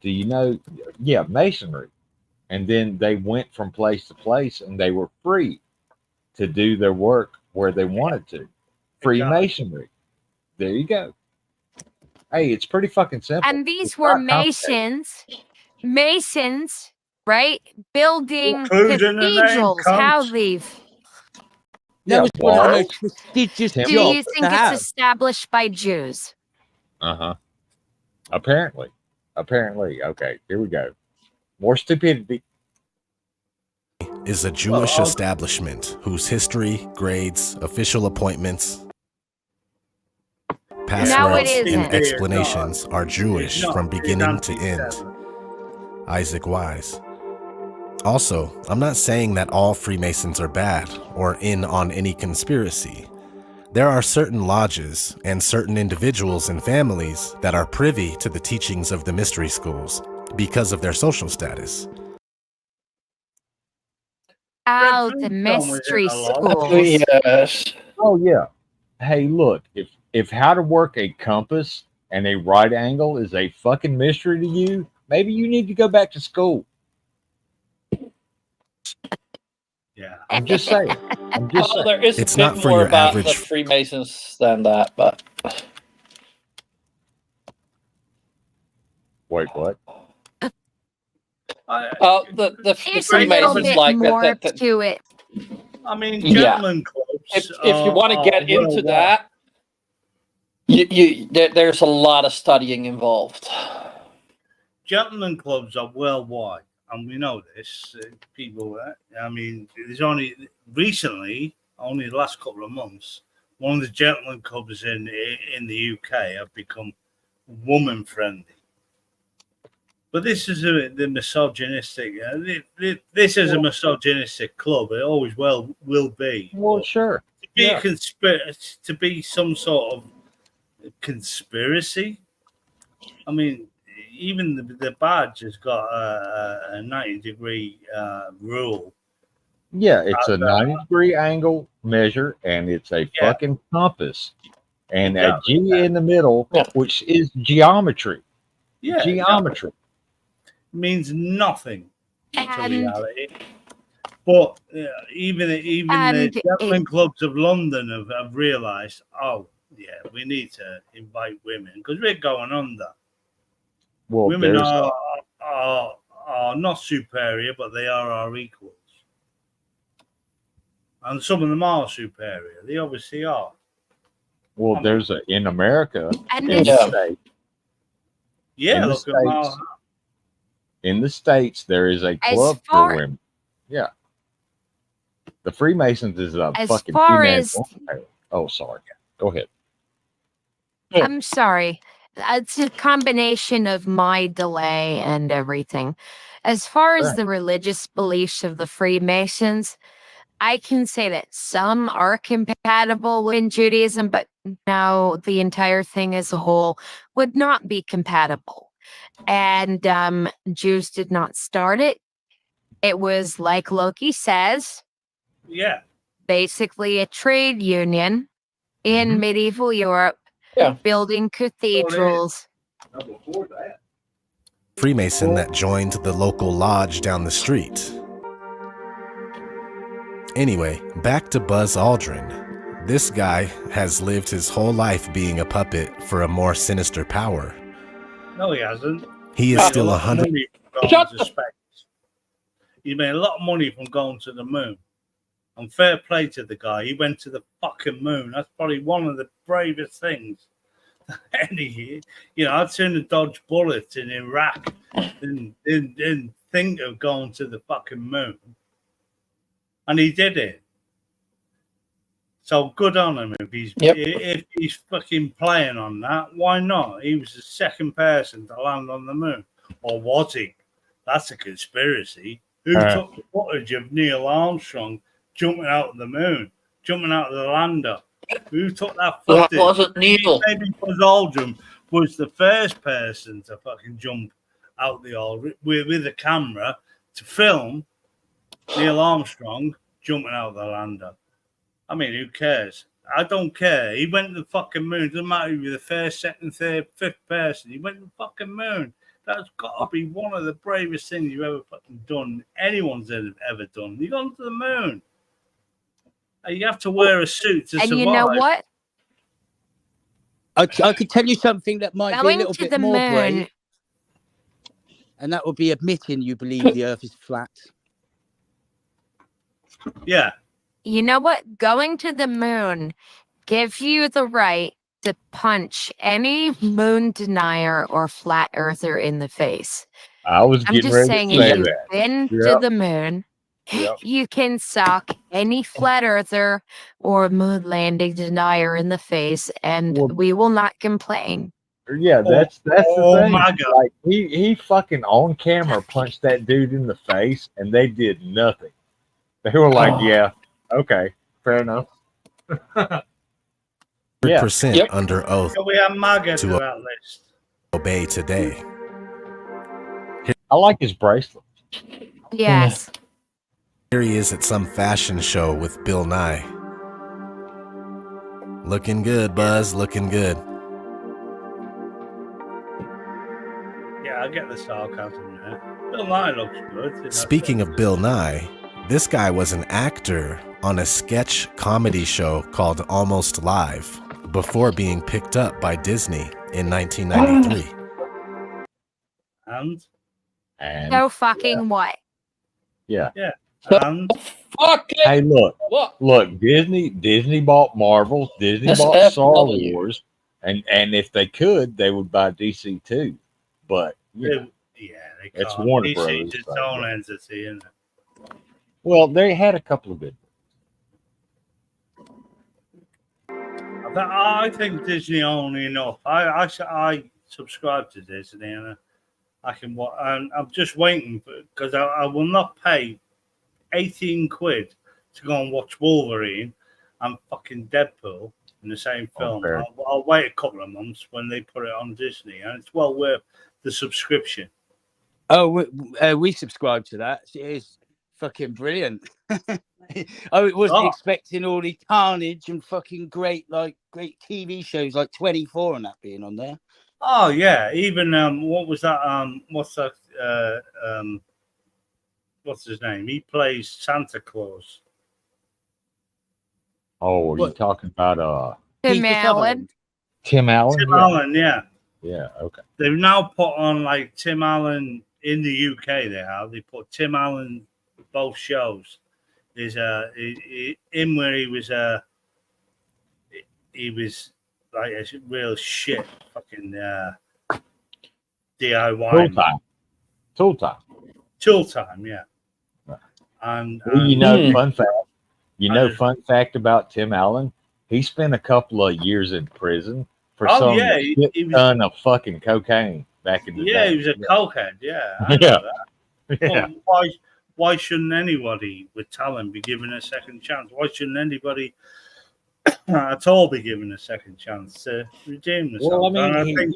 Do you know? Yeah, masonry. And then they went from place to place and they were free to do their work where they wanted to. Freemasonry. There you go. Hey, it's pretty fucking simple. And these were Masons, right? Building cathedrals. How they've. That was one of the most prestigious jobs. Do you think it's established by Jews? Apparently. Okay, here we go. More stupidity. Is a Jewish establishment whose history, grades, official appointments, passwords, and explanations are Jewish from beginning to end. Isaac Wise. Also, I'm not saying that all Freemasons are bad or in on any conspiracy. There are certain lodges and certain individuals and families that are privy to the teachings of the mystery schools because of their social status. Oh, the mystery schools. Yes. Oh yeah. Hey, look, if how to work a compass and a right angle is a fucking mystery to you, maybe you need to go back to school. Yeah, I'm just saying. I'm just saying. There is It's a bit not for more your about average- the Freemasons than that, but Wait, what? the There's a little Freemasons bit like more that. to it. I mean, Yeah. gentlemen clubs. If you want to get into that, there's a lot of studying involved. Gentlemen clubs are worldwide, and we know this. People, I mean, there's only recently, only the last couple of months, one of the gentlemen clubs in the UK have become woman friendly. But this is the misogynistic. This is a misogynistic club. It always will be. Well, sure. To be a to be some sort of conspiracy. I mean, even the badge has got a 90-degree rule. Yeah, it's a 90-degree angle measure, and it's a fucking compass, and a G in the middle, which is geometry. Yeah, geometry. Means nothing to And- reality. But even the gentlemen clubs of London have realised, oh yeah, we need to invite women because we're going under. Well, Women are not superior, but they are our equals, and some of them are superior. They obviously are. Well, there's in America, And in it's- the States. Yeah, in the look at Miles. States, in the States, there is a As club far- for women. Yeah. The Freemasons is a As fucking far female as- vampire. Oh, sorry. Go ahead. I'm sorry. It's a combination of my delay and everything. As far as Right. the religious beliefs of the Freemasons, I can say that some are compatible in Judaism, but now the entire thing as a whole would not be compatible. And Jews did not start it. It was, like Loki says, Yeah. basically a trade union in medieval Europe, building cathedrals. Before that. Freemason that joined the local lodge down the street. Anyway, back to Buzz Aldrin. This guy has lived his whole life being a puppet for a more sinister power. No, he hasn't. He is Made still a lot of 100. money from going to space. He made a lot of money from going to the moon. And fair play to the guy. He went to the fucking moon. That's probably one of the bravest things. I'd sooner dodge bullets in Iraq than think of going to the fucking moon. And he did it. So good on him if he's fucking playing on that. Why not? He was the second person to land on the moon, or was he? That's a conspiracy. Who took the footage of Neil Armstrong jumping out of the moon, jumping out of the lander? Who took that footage? That wasn't Neil. Maybe Buzz Aldrin was the first person to fucking jump out the old with a camera to film Neil Armstrong jumping out of the lander. I mean, who cares? I don't care. He went to the fucking moon. Doesn't matter if you're the first, second, third, fifth person. He went to the fucking moon. That's got to be one of the bravest things you've ever fucking done. Anyone's ever done. You've gone to the moon. You have to wear a suit to survive. And you know what? I could tell you something that might Going be a little to bit the more moon. brave, and that would be admitting you believe the Earth is flat. Yeah. You know what? Going to the moon gives you the right to punch any moon denier or flat earther in the face. I was I'm getting just ready saying, to say if you've that. been to Yep. the moon, Yep. you can sock any flat earther or moon landing denier in the face, and we will not complain. Yeah, that's the thing. my God. Like he fucking on camera punched that dude in the face, and they did nothing. They were like, "Yeah, okay, fair enough." 100% under oath So we have MAGA to to that list. obey today. I like his bracelet. Yes. Here he is at some fashion show with Bill Nye. Looking good, Buzz, looking good. get the sarcasm there. Bill Nye looks good. Speaking of Bill Nye, this guy was an actor on a sketch comedy show called Almost Live before being picked up by Disney in 1993. And No fucking way. Yeah. Yeah. Fuck it. Hey, look. What? Look, Disney bought Marvel, Disney bought Star Wars, and if they could, they would buy DC too. But you know, they it's can't. Warner DC's Brothers. its own entity, isn't it? Well, they had a couple of good. I think Disney only enough. I subscribe to Disney, and I can. And I'm just waiting because I will not pay 18 quid to go and watch Wolverine and fucking Deadpool in the same film. I'll wait a couple of months when they put it on Disney, and it's well worth the subscription. Oh, we subscribe to that. It's fucking brilliant. I wasn't expecting all the carnage and fucking great TV shows like 24 and that being on there. Oh yeah, even what was that? What's his name? He plays Santa Claus. Oh, are you talking about Tim Allen. Tim Allen? Tim Allen, yeah. Yeah, okay. They've now put on like Tim Allen in the UK. They put Tim Allen both shows. There's in where he was like a real shit fucking DIY. Tool time, yeah. Right. And you know, fun fact. Fun fact about Tim Allen. He spent a couple of years in prison for some ton of fucking cocaine back in the day. Yeah, he was a cokehead. Yeah, I know that. Yeah. Well, why shouldn't anybody with talent be given a second chance? Why shouldn't anybody at all be given a second chance to redeem themselves? Well, I think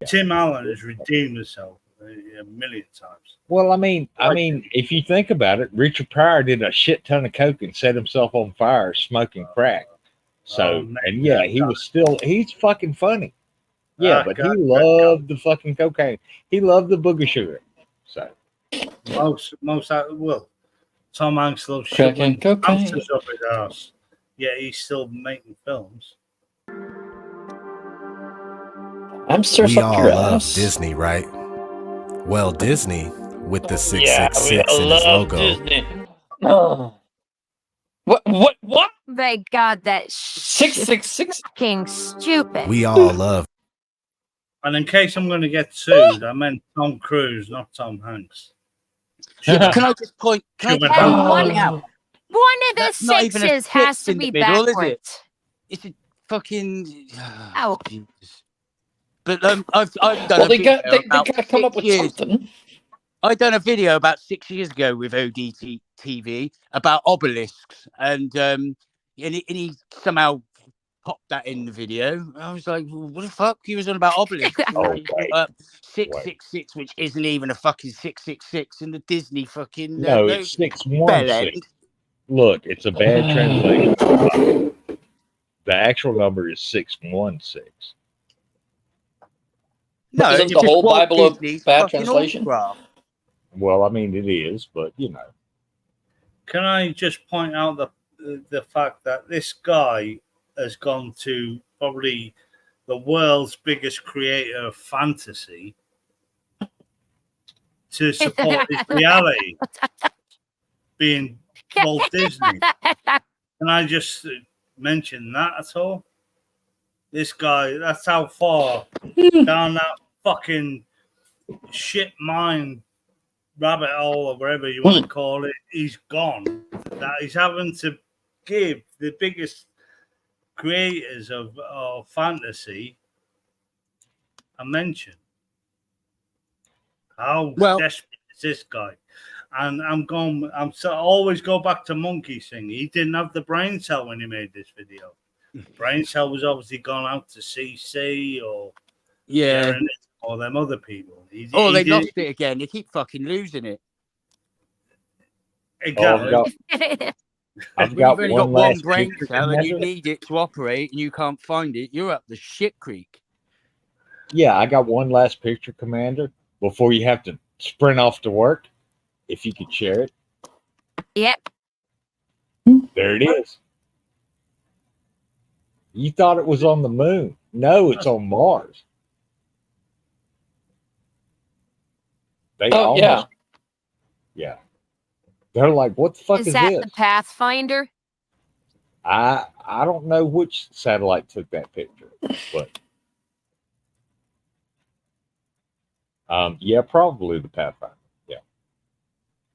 Tim Allen has redeemed himself a million times. Well, I mean, if you think about it, Richard Pryor did a shit ton of coke and set himself on fire smoking crack. So, he's fucking funny. Yeah, but he loved the fucking cocaine. He loved the booger sugar. So, Tom Hanks loves cracking cocaine up his ass. Yeah, he's still making films. We all love Disney, right? Well, Disney with the 666 in his logo. Disney. Oh. What? Thank God that 666 fucking stupid. We all love. And in case I'm going to get sued, I meant Tom Cruise, not Tom Hanks. Can I just point? One of the That's sixes has to be middle, backwards. It's a fucking. Oh. Jesus. But I've done they got to come up with something. I done a video about 6 years ago with ODT TV about obelisks, and he somehow popped that in the video. I was like, well, what the fuck? He was on about obelisks. 666, which isn't even a fucking 666 in the Disney fucking. No, it's 616. Look, it's a bad translation. The actual number is 616. No, isn't the whole Bible of bad translation? Well, I mean, it is, but you know. Can I just point out the fact that this guy has gone to probably the world's biggest creator of fantasy to support his reality, being Walt Disney? Can I just mention that at all? This guy, that's how far down that fucking shit mind rabbit hole or whatever you want to call it, he's gone. That he's having to give the biggest creators of fantasy a mention. How desperate is this guy? And I always go back to Monkey Sing. He didn't have the brain cell when he made this video. Brain cell was obviously gone out to CC or or them other people. They lost it again. They keep fucking losing it. Exactly. I've got one brain cell and you need it to operate and you can't find it. You're up the shit creek. Yeah, I got one last picture, Commander. before you have to sprint off to work, if you could share it. Yep. There it is. You thought it was on the moon. No, it's on Mars. They almost, yeah. They're like, what the fuck is that this? the Pathfinder? I don't know which satellite took that picture, but yeah, probably the Pathfinder. Yeah.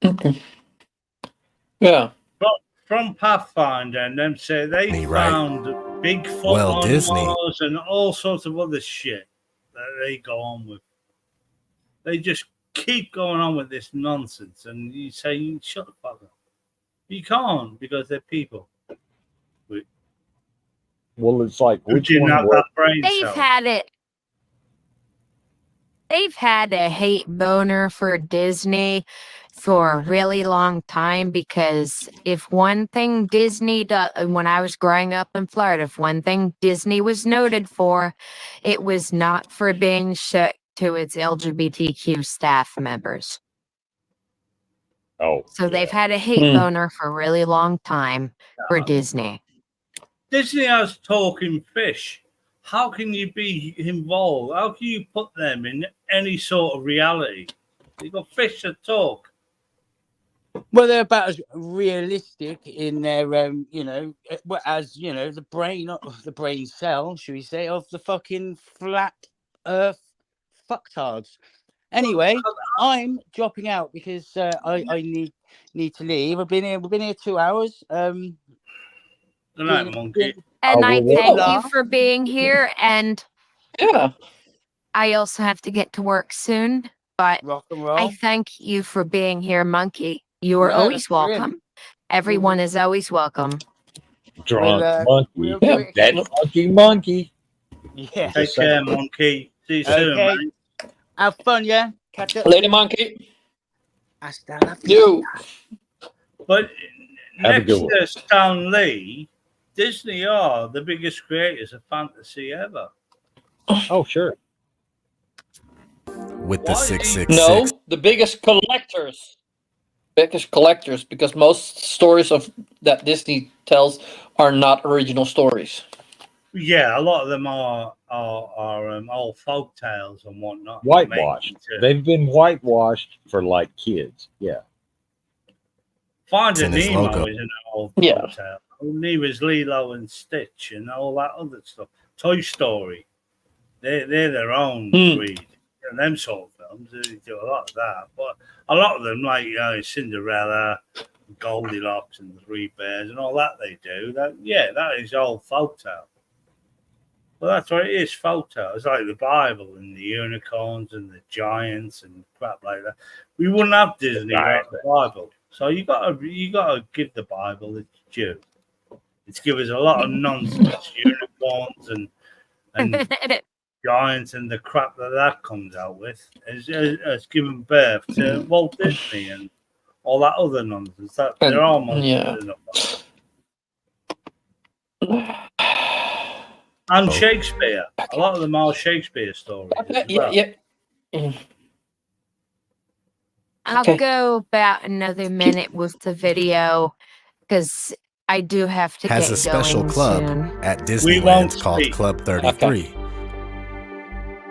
Okay. Yeah. From Pathfinder, and them say they found Bigfoot on Mars and all sorts of other shit that they go on with. They just keep going on with this nonsense, and you say, shut the fuck up. You can't, because they're people. Well, it's like, which one They've had a hate boner for Disney for a really long time, because if one thing Disney does, when I was growing up in Florida, if one thing Disney was noted for, it was not for being shit to its LGBTQ staff members. Oh. So they've had a hate boner for a really long time for Disney. Disney has talking fish. How can you be involved? How can you put them in any sort of reality? You've got fish that talk. Well, they're about as realistic in their, as the brain cell, should we say, of the fucking flat Earth fucktards. Anyway, I'm dropping out because I need to leave. We've been here 2 hours. Good night, Monkey. And I thank you for being here. And I also have to get to work soon. But rock and roll. I thank you for being here, Monkey. You are always welcome. Everyone is always welcome. Drunk monkey. That monkey. Yeah. Take care, Monkey. See you soon, man. Have fun, yeah? Catch up. Later, Monkey. Hasta la vista. But Have a next good one. to Stan Lee, Disney are the biggest creators of fantasy ever. Oh, sure. With the 666. No, the biggest collectors. Because most stories of that Disney tells are not original stories. Yeah, a lot of them are old folk tales and whatnot. Whitewashed. They've been whitewashed for like kids. Yeah. Finding in his Nemo logo. is an old folk tale. Nemo's Lilo and Stitch and all that other stuff. Toy Story. They're their own breed. And them sort of films, they do a lot of that. But a lot of them, like Cinderella, Goldilocks and the Three Bears and all that they do, that is old folk tale. Well, that's what it is, folk tale. It's like the Bible and the unicorns and the giants and crap like that. We wouldn't have Disney without the Bible. So you gotta give the Bible its due. It's given us a lot of nonsense, unicorns and giants and the crap that comes out with. Has given birth to Walt Disney and all that other nonsense. They're all monsters. And Shakespeare. A lot of them are Shakespeare stories. I'll go about another minute with the video because I do have to Has get a special going club soon. at Disneyland called Club 33.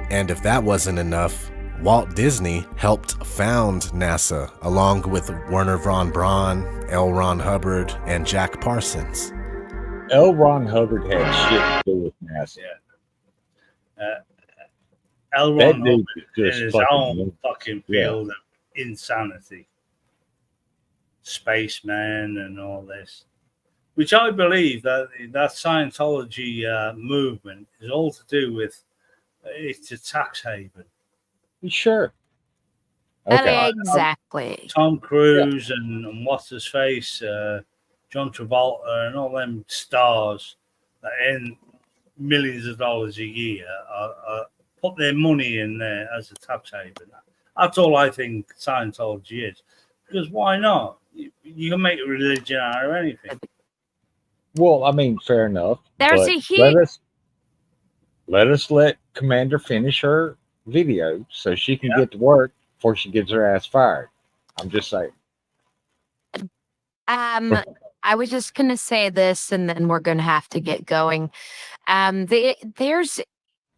And if that wasn't enough, Walt Disney helped found NASA along with Werner von Braun, L. Ron Hubbard, and Jack Parsons. L. Ron Hubbard had shit to do with NASA. L. That Ron dude Hubbard just in his fucking own moved. fucking field of insanity. Spaceman and all this. Which I believe that Scientology movement is all to do with it's a tax haven. Sure. Exactly. Tom Cruise and what's his face, John Travolta and all them stars that earn millions of dollars a year put their money in there as a tax haven. That's all I think Scientology is. Because why not? You can make a religion out of anything. Well, I mean, fair enough. There's but a huge. let Commander finish her video so she can get to work before she gets her ass fired. I'm just saying. I was just gonna say this, and then we're gonna have to get going. There's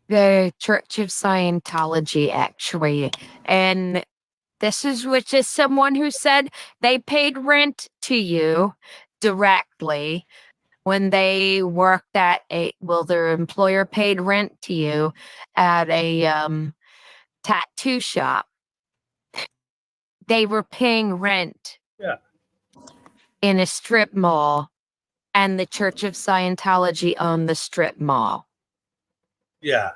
the Church of Scientology, actually, and this is which is someone who said they paid rent to you directly when they worked at their employer paid rent to you at a tattoo shop. They were paying rent in a strip mall, and the Church of Scientology owned the strip mall. Yeah.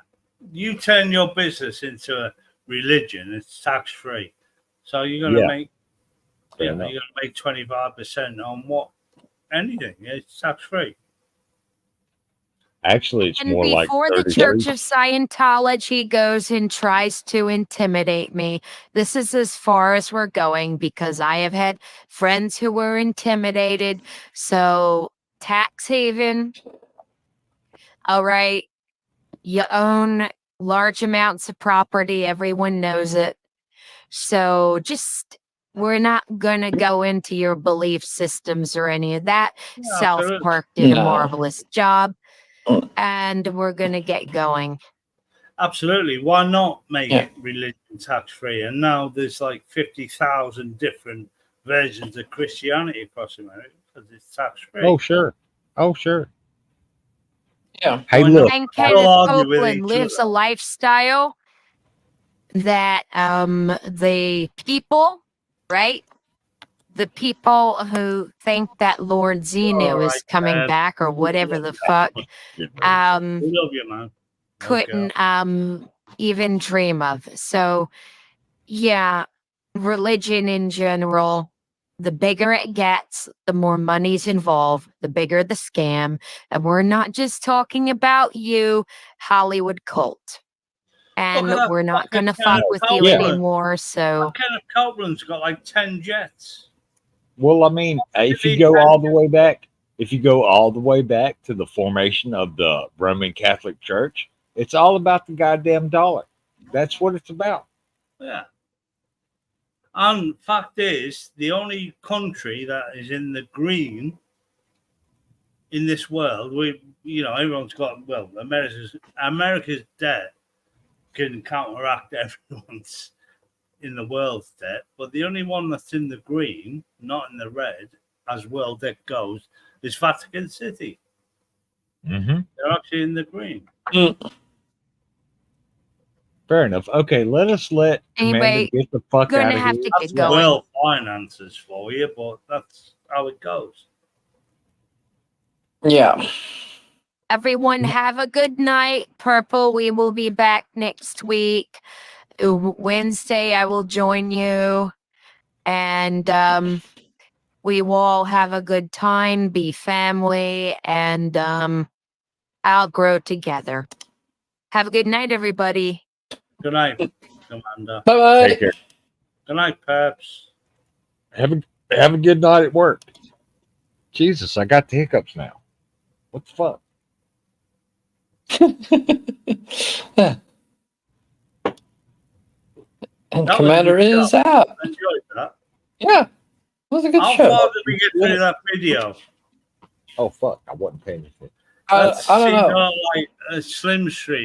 You turn your business into a religion, it's tax free. So you're gonna make you're gonna make 25% on what anything. It's tax free. Actually, it's And more like before the 30 Church days. of Scientology goes and tries to intimidate me, this is as far as we're going because I have had friends who were intimidated. So, tax haven, all right, you own large amounts of property, everyone knows it. So, we're not going to go into your belief systems or any of that. South Park did a marvelous job. And we're going to get going. Absolutely. Why not make it religion tax free? And now there's like 50,000 different versions of Christianity across America because it's tax free. Oh, sure. Oh, sure. Yeah. Hey, look. And Kenneth Copeland lives a lifestyle that the people, right? The people who think that Lord Zeno is coming back or whatever the fuck, We love you, man. couldn't even dream of. So, yeah, religion in general, the bigger it gets, the more money's involved, the bigger the scam. And we're not just talking about you, Hollywood cult. And we're not going to fuck with you anymore. So, Kenneth Copeland's got like 10 jets. Well, I mean, if you go all the way back, to the formation of the Roman Catholic Church, it's all about the goddamn dollar. That's what it's about. Yeah. And fact is, the only country that is in the green in this world, everyone's got, America's debt can counteract everyone's in the world's debt, but the only one that's in the green, not in the red, as world debt goes, is Vatican City. Mm-hmm. They're actually in the green. Fair enough. Okay, let Commander get the fuck out of here. That's well finances for you, but that's how it goes. Yeah. Everyone have a good night. Purple, we will be back next week. Wednesday, I will join you. And we will all have a good time, be family, and I'll grow together. Have a good night, everybody. Good night, Commander. Bye-bye. Take care. Good night, Peps. Have a good night at work. Jesus, I got the hiccups now. What the fuck? And Commander is out. I enjoyed that. Yeah. It was a good show. How far did we get through that video? Oh, fuck. I wasn't paying attention. That's, I don't know. Like a Slim Stream.